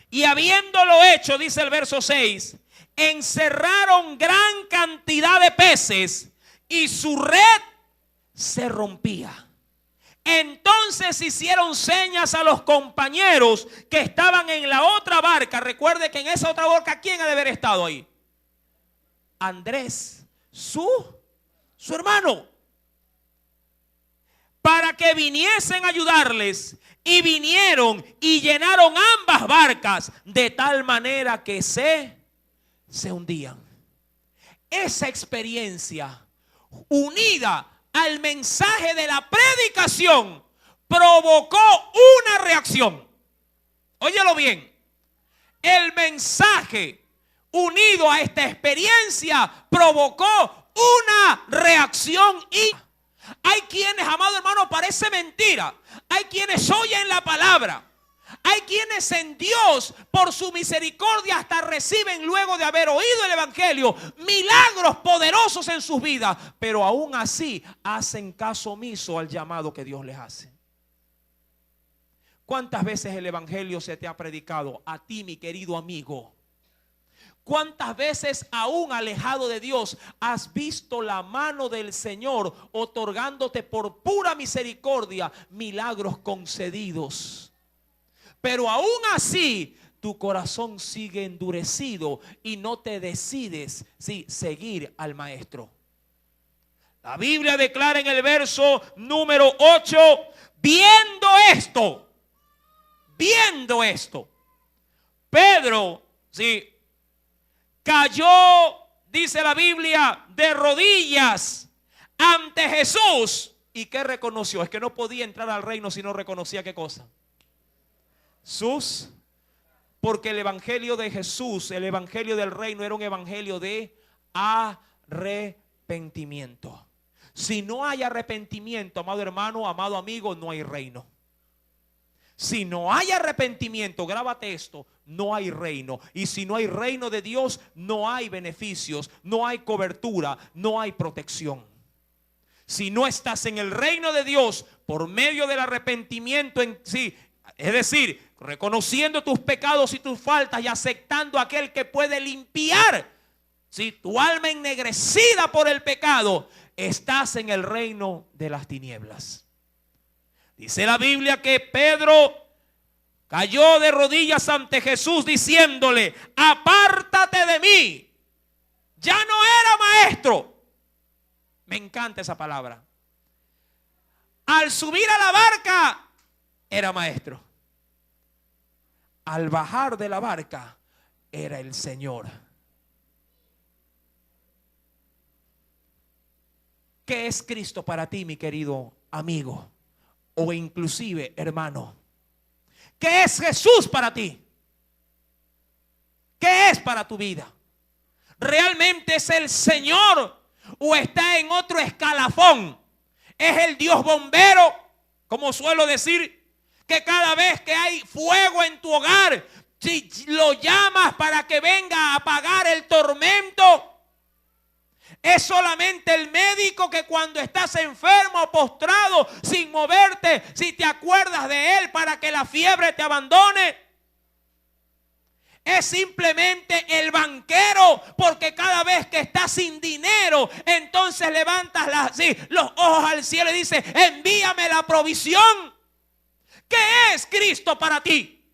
Y habiéndolo hecho, dice el verso 6, encerraron gran cantidad de peces y su red se rompía. Entonces hicieron señas a los compañeros que estaban en la otra barca. Recuerde que en esa otra barca, ¿quién ha de haber estado ahí? Andrés, su hermano, para que viniesen a ayudarles. Y vinieron y llenaron ambas barcas de tal manera que se hundían. Esa experiencia, unida al mensaje de la predicación, provocó una reacción. Óyelo bien. El mensaje unido a esta experiencia provocó una reacción. Y hay quienes, amado hermano, parece mentira. Hay quienes oyen la palabra. Hay quienes en Dios, por su misericordia, hasta reciben, luego de haber oído el evangelio, milagros poderosos en sus vidas. Pero aún así hacen caso omiso al llamado que Dios les hace. ¿Cuántas veces el evangelio se te ha predicado a ti, mi querido amigo? ¿Cuántas veces, aún alejado de Dios, has visto la mano del Señor otorgándote por pura misericordia milagros concedidos? Pero aún así tu corazón sigue endurecido y no te decides seguir al Maestro. La Biblia declara en el verso número 8, viendo esto, Pedro, cayó, dice la Biblia, de rodillas ante Jesús. ¿Y qué reconoció? Es que no podía entrar al reino si no reconocía ¿qué cosa? Porque el evangelio de Jesús, el evangelio del reino, era un evangelio de arrepentimiento. Si no hay arrepentimiento, amado hermano, amado amigo, no hay reino. Si no hay arrepentimiento, grábate esto, no hay reino. Y si no hay reino de Dios, no hay beneficios, no hay cobertura, no hay protección. Si no estás en el reino de Dios por medio del arrepentimiento en sí, es decir, reconociendo tus pecados y tus faltas y aceptando a aquel que puede limpiar tu alma ennegrecida por el pecado, estás en el reino de las tinieblas. Dice la Biblia que Pedro cayó de rodillas ante Jesús diciéndole: apártate de mí, ya no era maestro. Me encanta esa palabra. Al subir a la barca era maestro. Al bajar de la barca era el Señor. ¿Qué es Cristo para ti, mi querido amigo? O inclusive hermano, ¿qué es Jesús para ti? ¿Qué es para tu vida? ¿Realmente es el Señor o está en otro escalafón? ¿Es el Dios bombero, como suelo decir, que cada vez que hay fuego en tu hogar, si lo llamas para que venga a apagar el tormento? Es solamente el médico que cuando estás enfermo, postrado, sin moverte, si te acuerdas de él para que la fiebre te abandone. Es simplemente el banquero, porque cada vez que estás sin dinero, entonces levantas los ojos al cielo y dices: envíame la provisión. ¿Qué es Cristo para ti?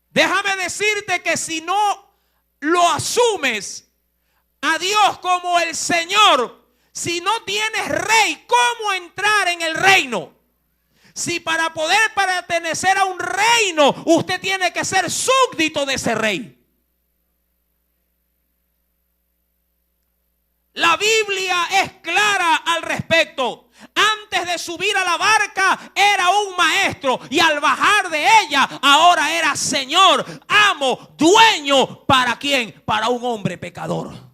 Déjame decirte que si no lo asumes a Dios como el Señor, Si no tienes rey, ¿cómo entrar en el reino? Si para poder pertenecer a un reino, usted tiene que ser súbdito de ese rey. La Biblia es clara al respecto. Antes de subir a la barca era un maestro y al bajar de ella ahora era señor, amo, dueño. ¿Para quién? Para un hombre pecador.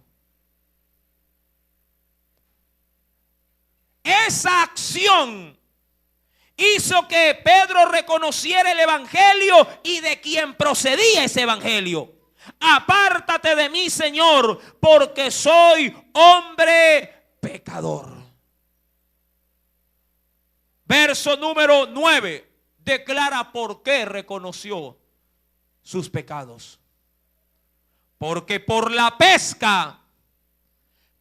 Esa acción hizo que Pedro reconociera el evangelio y de quien procedía ese evangelio. Apártate de mí, Señor, porque soy hombre pecador. Verso número 9 declara por qué reconoció sus pecados. Porque por la pesca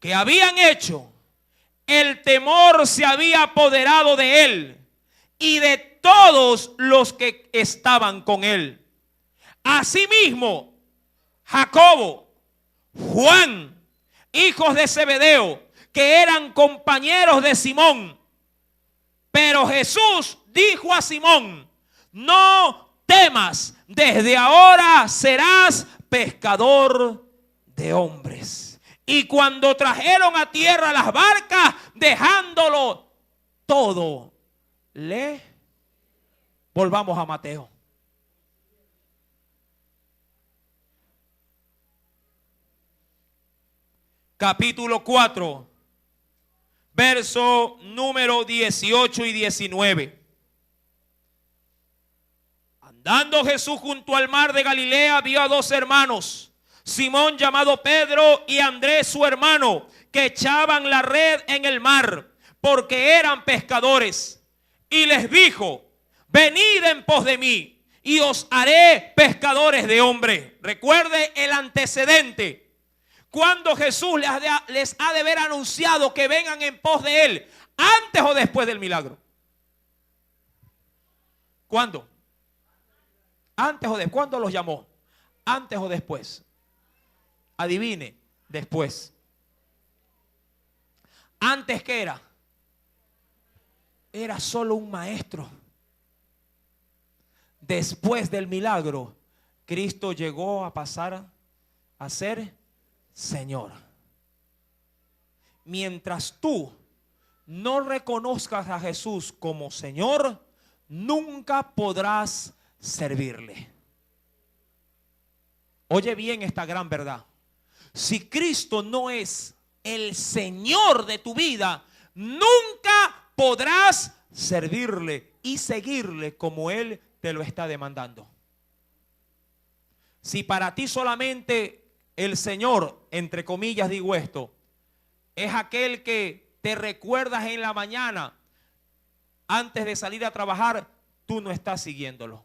que habían hecho, el temor se había apoderado de él y de todos los que estaban con él. Asimismo, Jacobo, Juan, hijos de Zebedeo, que eran compañeros de Simón. Pero Jesús dijo a Simón: no temas, desde ahora serás pescador de hombres. Y cuando trajeron a tierra las barcas, dejándolo todo, volvamos a Mateo. Capítulo 4, verso número 18 y 19. Andando Jesús junto al mar de Galilea, vio a dos hermanos, Simón llamado Pedro y Andrés su hermano, que echaban la red en el mar, porque eran pescadores. Y les dijo: venid en pos de mí, y os haré pescadores de hombres. Recuerde el antecedente. Cuando Jesús les ha de haber anunciado que vengan en pos de él, antes o después del milagro. ¿Cuándo? Antes o después. ¿Cuándo los llamó? Antes o después. Adivine, después. Antes, ¿qué era? Era solo un maestro. Después del milagro, Cristo llegó a pasar a ser Señor. Mientras tú no reconozcas a Jesús como Señor, nunca podrás servirle. Oye bien esta gran verdad. Si Cristo no es el Señor de tu vida, nunca podrás servirle y seguirle como Él te lo está demandando. Si para ti solamente el Señor, entre comillas digo esto, es aquel que te recuerdas en la mañana antes de salir a trabajar, tú no estás siguiéndolo.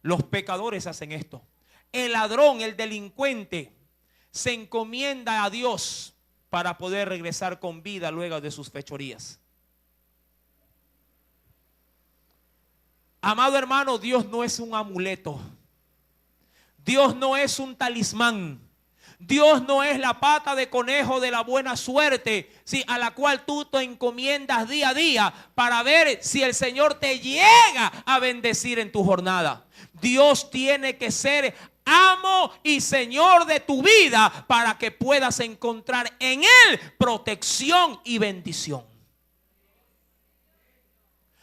Los pecadores hacen esto. El ladrón, el delincuente, se encomienda a Dios para poder regresar con vida luego de sus fechorías. Amado hermano, Dios no es un amuleto. Dios no es un talismán. Dios no es la pata de conejo de la buena suerte, ¿sí?, a la cual tú te encomiendas día a día para ver si el Señor te llega a bendecir en tu jornada. Dios tiene que ser amo y Señor de tu vida para que puedas encontrar en Él protección y bendición.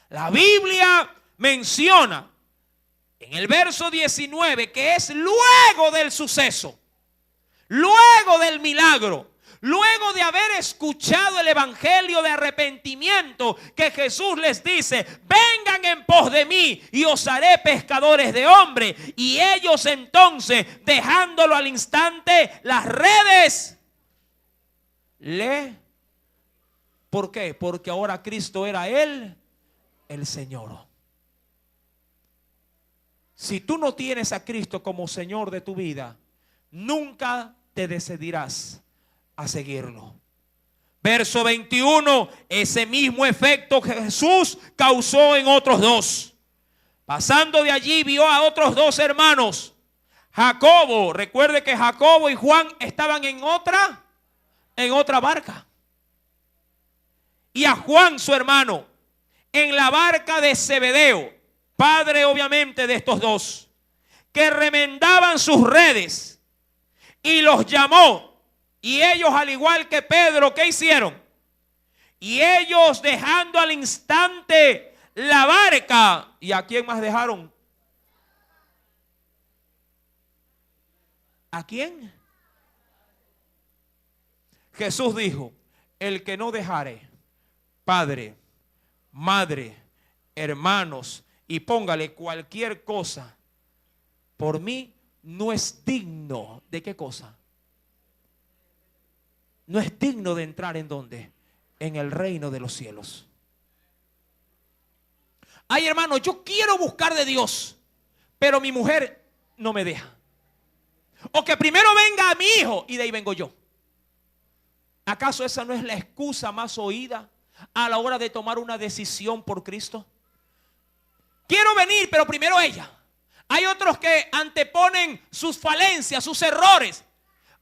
La Biblia menciona en el verso 19 que es luego del suceso, luego del milagro, luego de haber escuchado el evangelio de arrepentimiento, que Jesús les dice: vengan en pos de mí y os haré pescadores de hombres. Y ellos entonces, dejándolo al instante las redes, ¿por qué? Porque ahora Cristo era Él, el Señor. Si tú no tienes a Cristo como Señor de tu vida, nunca te decidirás a seguirlo. Verso 21, ese mismo efecto que Jesús causó en otros dos. Pasando de allí, vio a otros dos hermanos. Jacobo, recuerde que Jacobo y Juan estaban en en otra barca. Y a Juan, su hermano, en la barca de Zebedeo, padre obviamente de estos dos, que remendaban sus redes, y los llamó. Y ellos, al igual que Pedro, ¿qué hicieron? Y ellos, dejando al instante la barca, ¿y a quién más dejaron? ¿A quién? Jesús dijo: el que no dejare padre, madre, hermanos, y póngale cualquier cosa por mí, no es digno. ¿De qué cosa? No es digno de entrar ¿en dónde? En el reino de los cielos. Ay, hermano, yo quiero buscar de Dios, pero mi mujer no me deja. O que primero venga mi hijo y de ahí vengo yo. ¿Acaso esa no es la excusa más oída a la hora de tomar una decisión por Cristo? Quiero venir, pero primero ella. Hay otros que anteponen sus falencias, sus errores.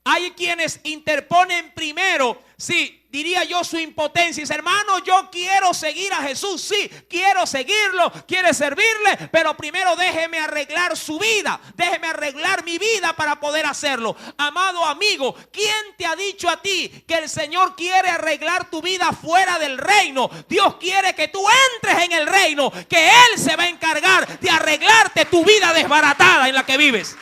Hay quienes interponen primero, sí, diría yo, su impotencia. Dice: hermano, yo quiero seguir a Jesús, sí, quiero seguirlo, quiero servirle, pero primero déjeme arreglar su vida, déjeme arreglar mi vida para poder hacerlo. Amado amigo, ¿quién te ha dicho a ti que el Señor quiere arreglar tu vida fuera del reino? Dios quiere que tú entres en el reino, que Él se va a encargar de arreglarte tu vida desbaratada en la que vives.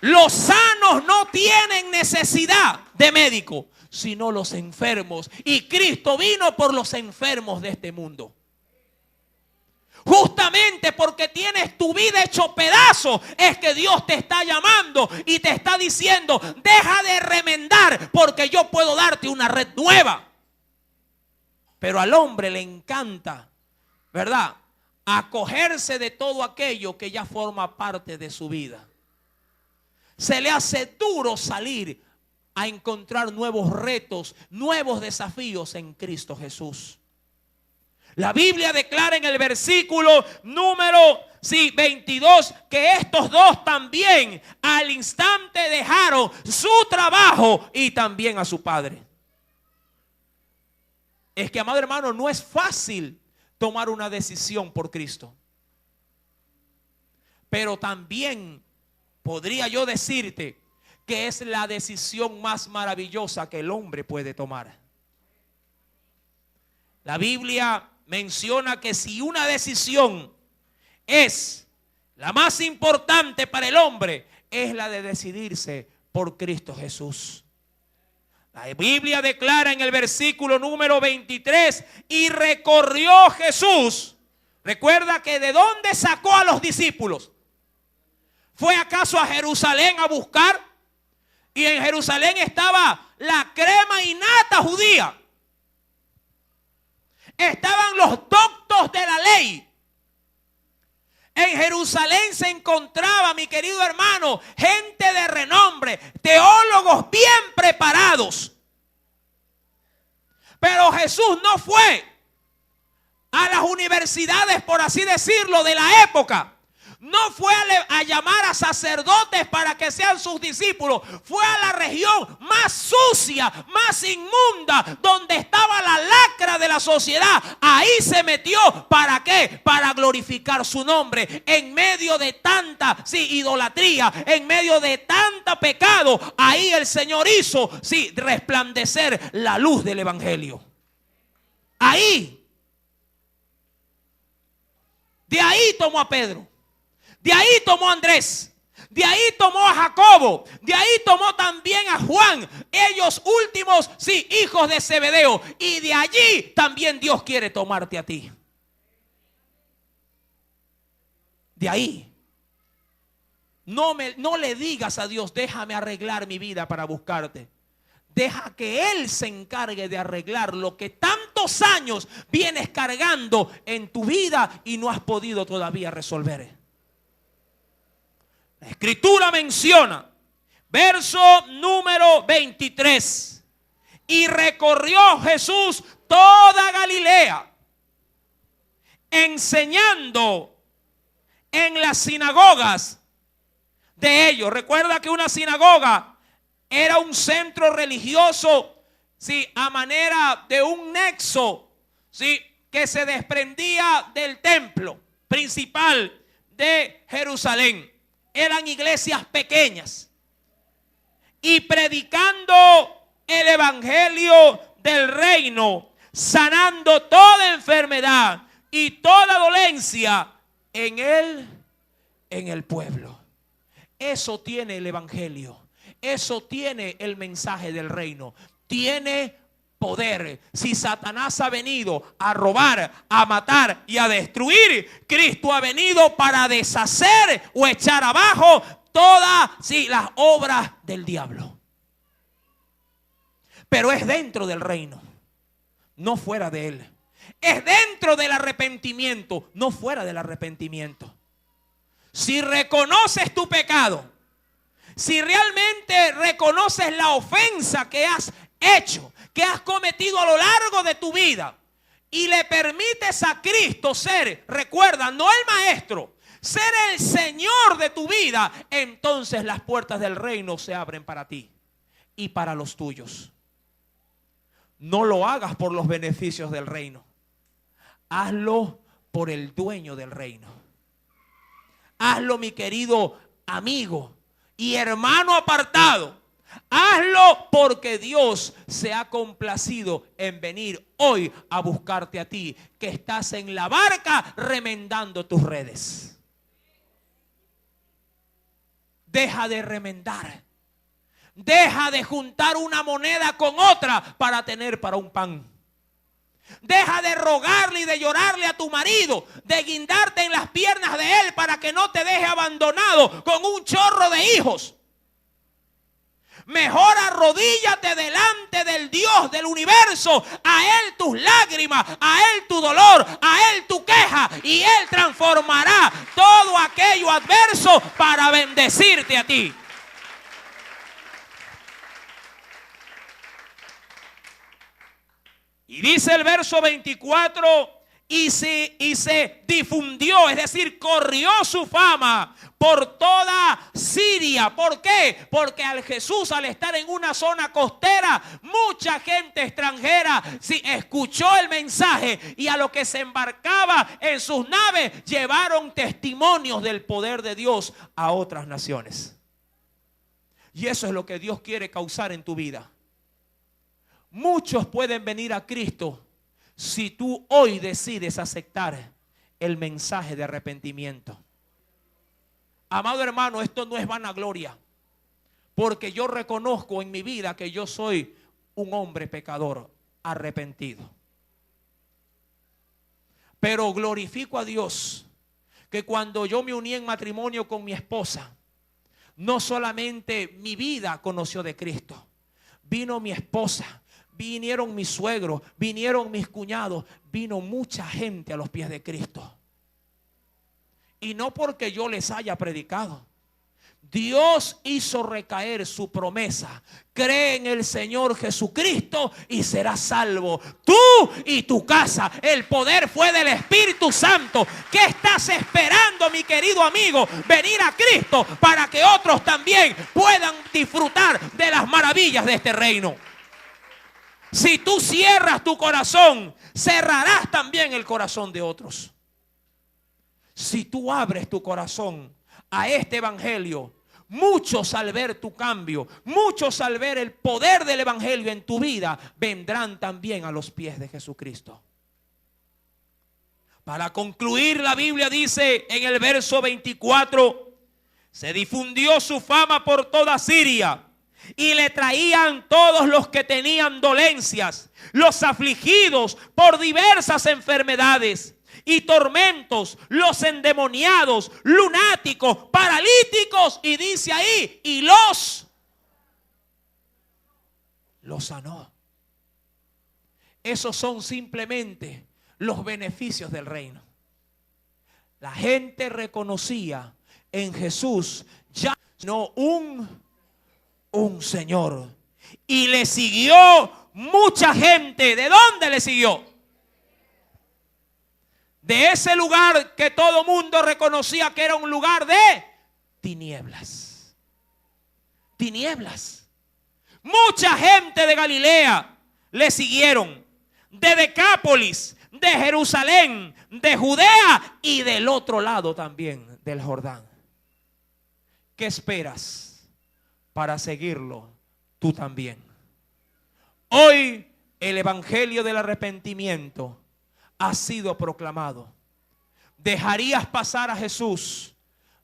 Los sanos no tienen necesidad de médico, sino los enfermos. Y Cristo vino por los enfermos de este mundo. Justamente porque tienes tu vida hecho pedazo, es que Dios te está llamando y te está diciendo: deja de remendar, porque yo puedo darte una red nueva. Pero al hombre le encanta, ¿verdad?, acogerse de todo aquello que ya forma parte de su vida. Se le hace duro salir a encontrar nuevos retos, nuevos desafíos en Cristo Jesús. La Biblia declara en el versículo número 22 que estos dos también al instante dejaron su trabajo y también a su padre. Es que, amado hermano, no es fácil tomar una decisión por Cristo. Pero también podría yo decirte que es la decisión más maravillosa que el hombre puede tomar. La Biblia menciona que si una decisión es la más importante para el hombre, es la de decidirse por Cristo Jesús. La Biblia declara en el versículo número 23: y recorrió Jesús. Recuerda que ¿de dónde sacó a los discípulos? ¿Fue acaso a Jerusalén a buscar? Y en Jerusalén estaba la crema innata judía. Estaban los doctos de la ley. En Jerusalén se encontraba, mi querido hermano, gente de renombre, teólogos bien preparados. Pero Jesús no fue a las universidades, por así decirlo, de la época. No fue a llamar a sacerdotes para que sean sus discípulos. Fue a la región más sucia, más inmunda, donde estaba la lacra de la sociedad. Ahí se metió. ¿Para qué? Para glorificar su nombre. En medio de tanta idolatría, en medio de tanta pecado, ahí el Señor hizo resplandecer la luz del evangelio. Ahí. De ahí tomó a Pedro. De ahí tomó a Andrés, de ahí tomó a Jacobo, de ahí tomó también a Juan, ellos últimos, hijos de Zebedeo. Y de allí también Dios quiere tomarte a ti. De ahí. No le digas a Dios: déjame arreglar mi vida para buscarte. Deja que Él se encargue de arreglar lo que tantos años vienes cargando en tu vida y no has podido todavía resolver. La Escritura menciona, verso número 23: y recorrió Jesús toda Galilea, enseñando en las sinagogas, de ellos. Recuerda que una sinagoga era un centro religioso, sí, a manera de un nexo, sí, que se desprendía del templo principal de Jerusalén. Eran iglesias pequeñas. Y predicando el evangelio del reino, sanando toda enfermedad y toda dolencia en el pueblo. Eso tiene el evangelio. Eso tiene el mensaje del reino. Tiene poder. Si Satanás ha venido a robar, a matar y a destruir, Cristo ha venido para deshacer o echar abajo todas las obras del diablo. Pero es dentro del reino, no fuera de él. Es dentro del arrepentimiento, no fuera del arrepentimiento. Si reconoces tu pecado, si realmente reconoces la ofensa que has hecho, que has cometido a lo largo de tu vida, y le permites a Cristo ser, recuerda, no el maestro, ser el Señor de tu vida, entonces las puertas del reino se abren para ti y para los tuyos. No lo hagas por los beneficios del reino. Hazlo por el dueño del reino. Hazlo, mi querido amigo y hermano apartado. Hazlo porque Dios se ha complacido en venir hoy a buscarte a ti, que estás en la barca remendando tus redes. Deja de remendar. Deja de juntar una moneda con otra para tener para un pan. Deja de rogarle y de llorarle a tu marido, de guindarte en las piernas de él para que no te deje abandonado con un chorro de hijos. Mejor arrodíllate delante del Dios del universo. A Él tus lágrimas, a Él tu dolor, a Él tu queja, y Él transformará todo aquello adverso para bendecirte a ti. Y dice el verso 24, y se difundió, es decir, corrió su fama por toda Siria. ¿Por qué? Porque Jesús, al estar en una zona costera, mucha gente extranjera escuchó el mensaje, y a lo que se embarcaba en sus naves llevaron testimonios del poder de Dios a otras naciones. Y eso es lo que Dios quiere causar en tu vida. Muchos pueden venir a Cristo si tú hoy decides aceptar el mensaje de arrepentimiento. Amado hermano, esto no es vanagloria, porque yo reconozco en mi vida que yo soy un hombre pecador arrepentido. Pero glorifico a Dios que cuando yo me uní en matrimonio con mi esposa, no solamente mi vida conoció de Cristo, vino mi esposa, vinieron mis suegros, vinieron mis cuñados, vino mucha gente a los pies de Cristo. Y no porque yo les haya predicado. Dios hizo recaer su promesa. Cree en el Señor Jesucristo y serás salvo, tú y tu casa. El poder fue del Espíritu Santo. ¿Qué estás esperando, mi querido amigo? Venir a Cristo para que otros también puedan disfrutar de las maravillas de este reino. Si tú cierras tu corazón, cerrarás también el corazón de otros. Si tú abres tu corazón a este evangelio, muchos al ver tu cambio, muchos al ver el poder del evangelio en tu vida, vendrán también a los pies de Jesucristo. Para concluir, la Biblia dice en el verso 24, se difundió su fama por toda Siria, y le traían todos los que tenían dolencias, los afligidos por diversas enfermedades y tormentos, los endemoniados, lunáticos, paralíticos, y dice ahí, y los sanó. Esos son simplemente los beneficios del reino. La gente reconocía en Jesús ya no un Señor. Y le siguió mucha gente. ¿De dónde le siguió? De ese lugar que todo mundo reconocía que era un lugar de tinieblas. tinieblas. Mucha gente de Galilea le siguieron, de Decápolis, de Jerusalén, de Judea y del otro lado también del Jordán. ¿Qué esperas para seguirlo tú también? Hoy el evangelio del arrepentimiento ha sido proclamado. ¿Dejarías pasar a Jesús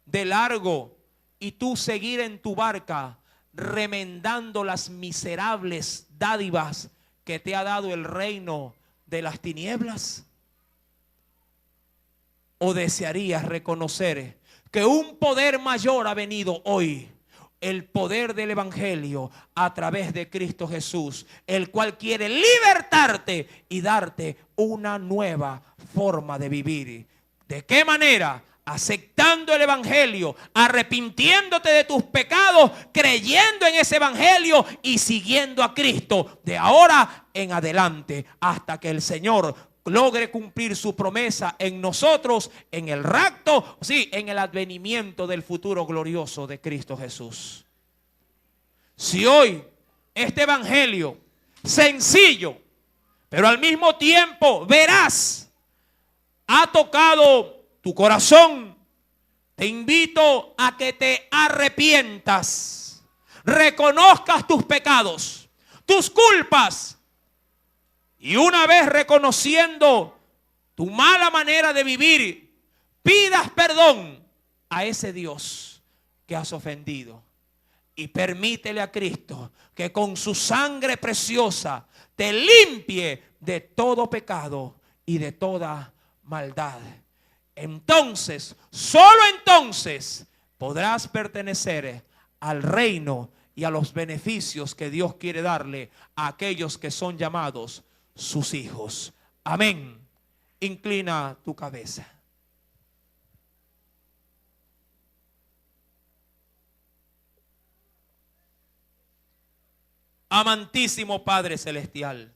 de largo y tú seguir en tu barca remendando las miserables dádivas que te ha dado el reino de las tinieblas? ¿O desearías reconocer que un poder mayor ha venido hoy? El poder del evangelio a través de Cristo Jesús, el cual quiere libertarte y darte una nueva forma de vivir. ¿De qué manera? Aceptando el evangelio, arrepintiéndote de tus pecados, creyendo en ese evangelio y siguiendo a Cristo de ahora en adelante, hasta que el Señor logre cumplir su promesa en nosotros, en el rapto, sí, en el advenimiento del futuro glorioso de Cristo Jesús. Si hoy este evangelio sencillo, pero al mismo tiempo veraz, ha tocado tu corazón, te invito a que te arrepientas, reconozcas tus pecados, tus culpas, y una vez reconociendo tu mala manera de vivir, pidas perdón a ese Dios que has ofendido. Y permítele a Cristo que con su sangre preciosa te limpie de todo pecado y de toda maldad. Entonces, solo entonces podrás pertenecer al reino y a los beneficios que Dios quiere darle a aquellos que son llamados sus hijos. Amén. Inclina tu cabeza. Amantísimo Padre Celestial,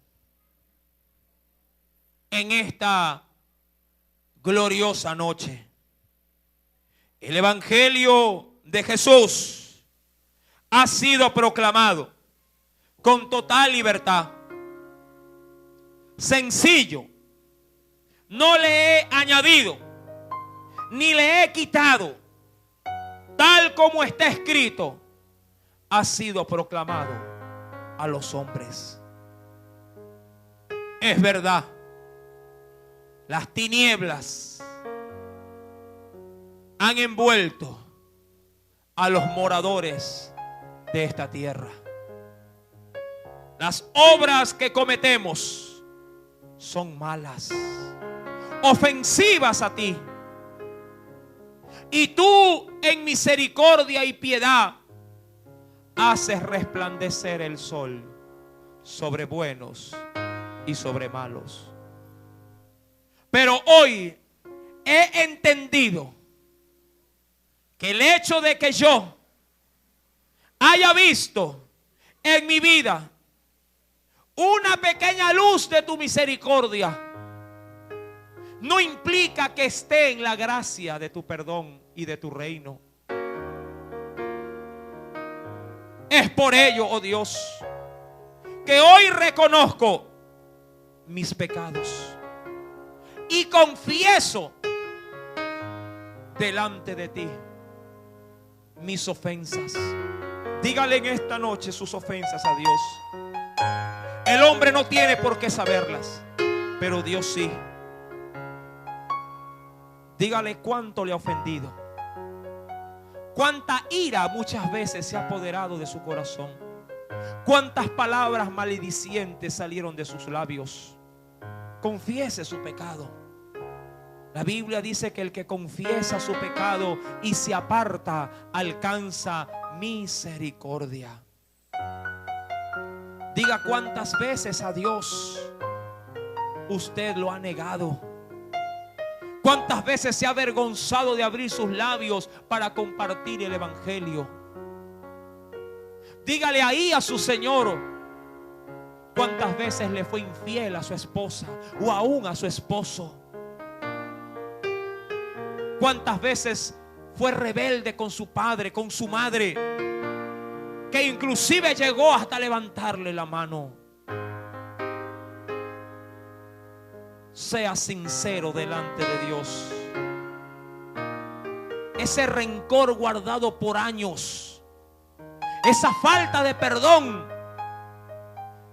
en esta gloriosa noche, el evangelio de Jesús ha sido proclamado con total libertad. Sencillo, no le he añadido ni le he quitado, tal como está escrito, ha sido proclamado a los hombres. Es verdad, las tinieblas han envuelto a los moradores de esta tierra. Las obras que cometemos son malas, ofensivas a ti. Y tú en misericordia y piedad haces resplandecer el sol sobre buenos y sobre malos. Pero hoy he entendido que el hecho de que yo haya visto en mi vida una pequeña luz de tu misericordia no implica que esté en la gracia de tu perdón y de tu reino. Es por ello, oh Dios, que hoy reconozco mis pecados y confieso delante de ti mis ofensas. Dígale en esta noche sus ofensas a Dios. El hombre no tiene por qué saberlas, pero Dios sí. Dígale cuánto le ha ofendido, cuánta ira muchas veces se ha apoderado de su corazón, cuántas palabras maledicientes salieron de sus labios. Confiese su pecado. La Biblia dice que el que confiesa su pecado y se aparta alcanza misericordia. Diga cuántas veces a Dios usted lo ha negado. Cuántas veces se ha avergonzado de abrir sus labios para compartir el evangelio. Dígale ahí a su Señor cuántas veces le fue infiel a su esposa o aún a su esposo. Cuántas veces fue rebelde con su padre, con su madre. que inclusive llegó hasta levantarle la mano. Sea sincero delante de Dios. Ese rencor guardado por años, esa falta de perdón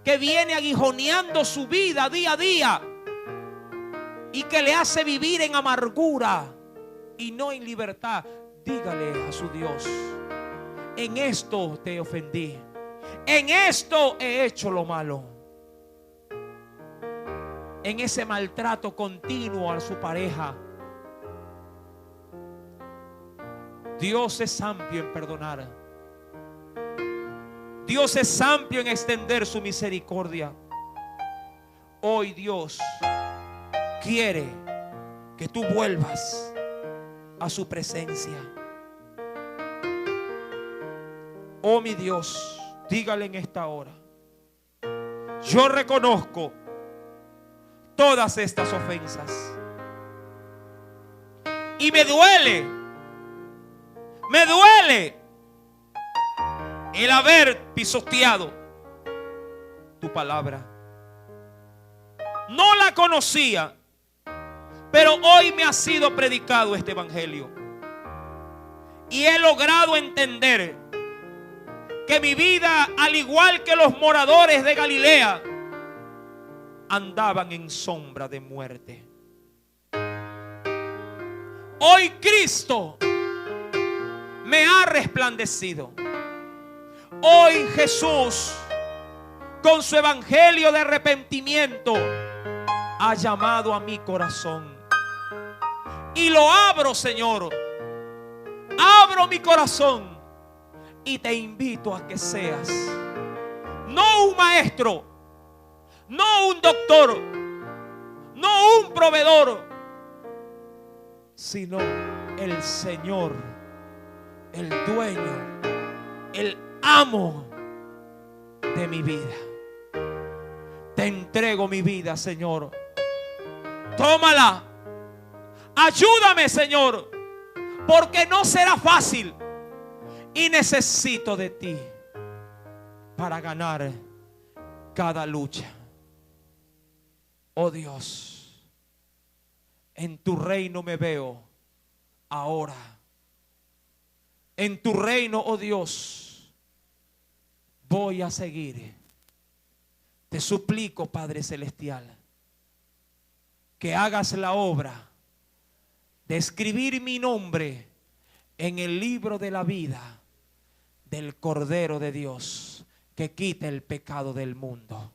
que viene aguijoneando su vida día a día y que le hace vivir en amargura y no en libertad, dígale a su Dios: en esto te ofendí, en esto he hecho lo malo. En ese maltrato continuo a su pareja, Dios es amplio en perdonar. Dios es amplio en extender su misericordia. Hoy Dios quiere que tú vuelvas a su presencia. Oh mi Dios, dígale en esta hora: yo reconozco todas estas ofensas y me duele el haber pisoteado tu palabra. No la conocía, pero hoy me ha sido predicado este evangelio y he logrado entender que mi vida, al igual que los moradores de Galilea, andaban en sombra de muerte. Hoy Cristo me ha resplandecido. Hoy Jesús, con su evangelio de arrepentimiento, ha llamado a mi corazón. Y lo abro, Señor. Abro mi corazón y te invito a que seas no un maestro, no un doctor, no un proveedor, sino el Señor, el dueño, el amo de mi vida. Te entrego mi vida, Señor. Tómala. Ayúdame, Señor, porque no será fácil y necesito de ti para ganar cada lucha. Oh Dios, en tu reino me veo ahora. En tu reino, oh Dios, voy a seguir. Te suplico, Padre Celestial, que hagas la obra de escribir mi nombre en el libro de la vida del Cordero de Dios que quita el pecado del mundo.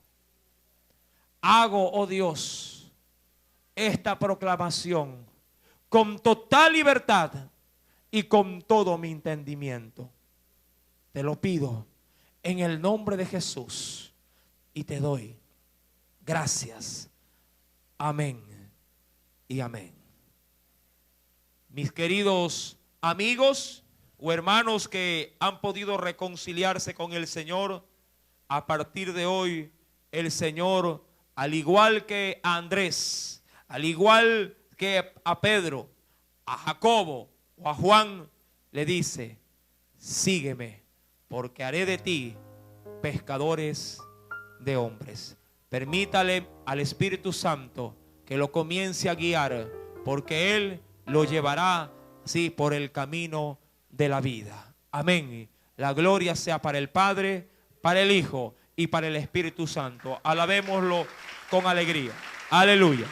Hago, oh Dios, esta proclamación con total libertad y con todo mi entendimiento. Te lo pido en el nombre de Jesús y te doy gracias. Amén y amén. Mis queridos amigos o hermanos que han podido reconciliarse con el Señor, a partir de hoy el Señor, al igual que a Andrés, al igual que a Pedro, a Jacobo o a Juan, le dice: sígueme, porque haré de ti pescadores de hombres. Permítale al Espíritu Santo que lo comience a guiar, porque Él lo llevará así por el camino de la vida. Amén. La gloria sea para el Padre, para el Hijo y para el Espíritu Santo. Alabémoslo con alegría. Aleluya.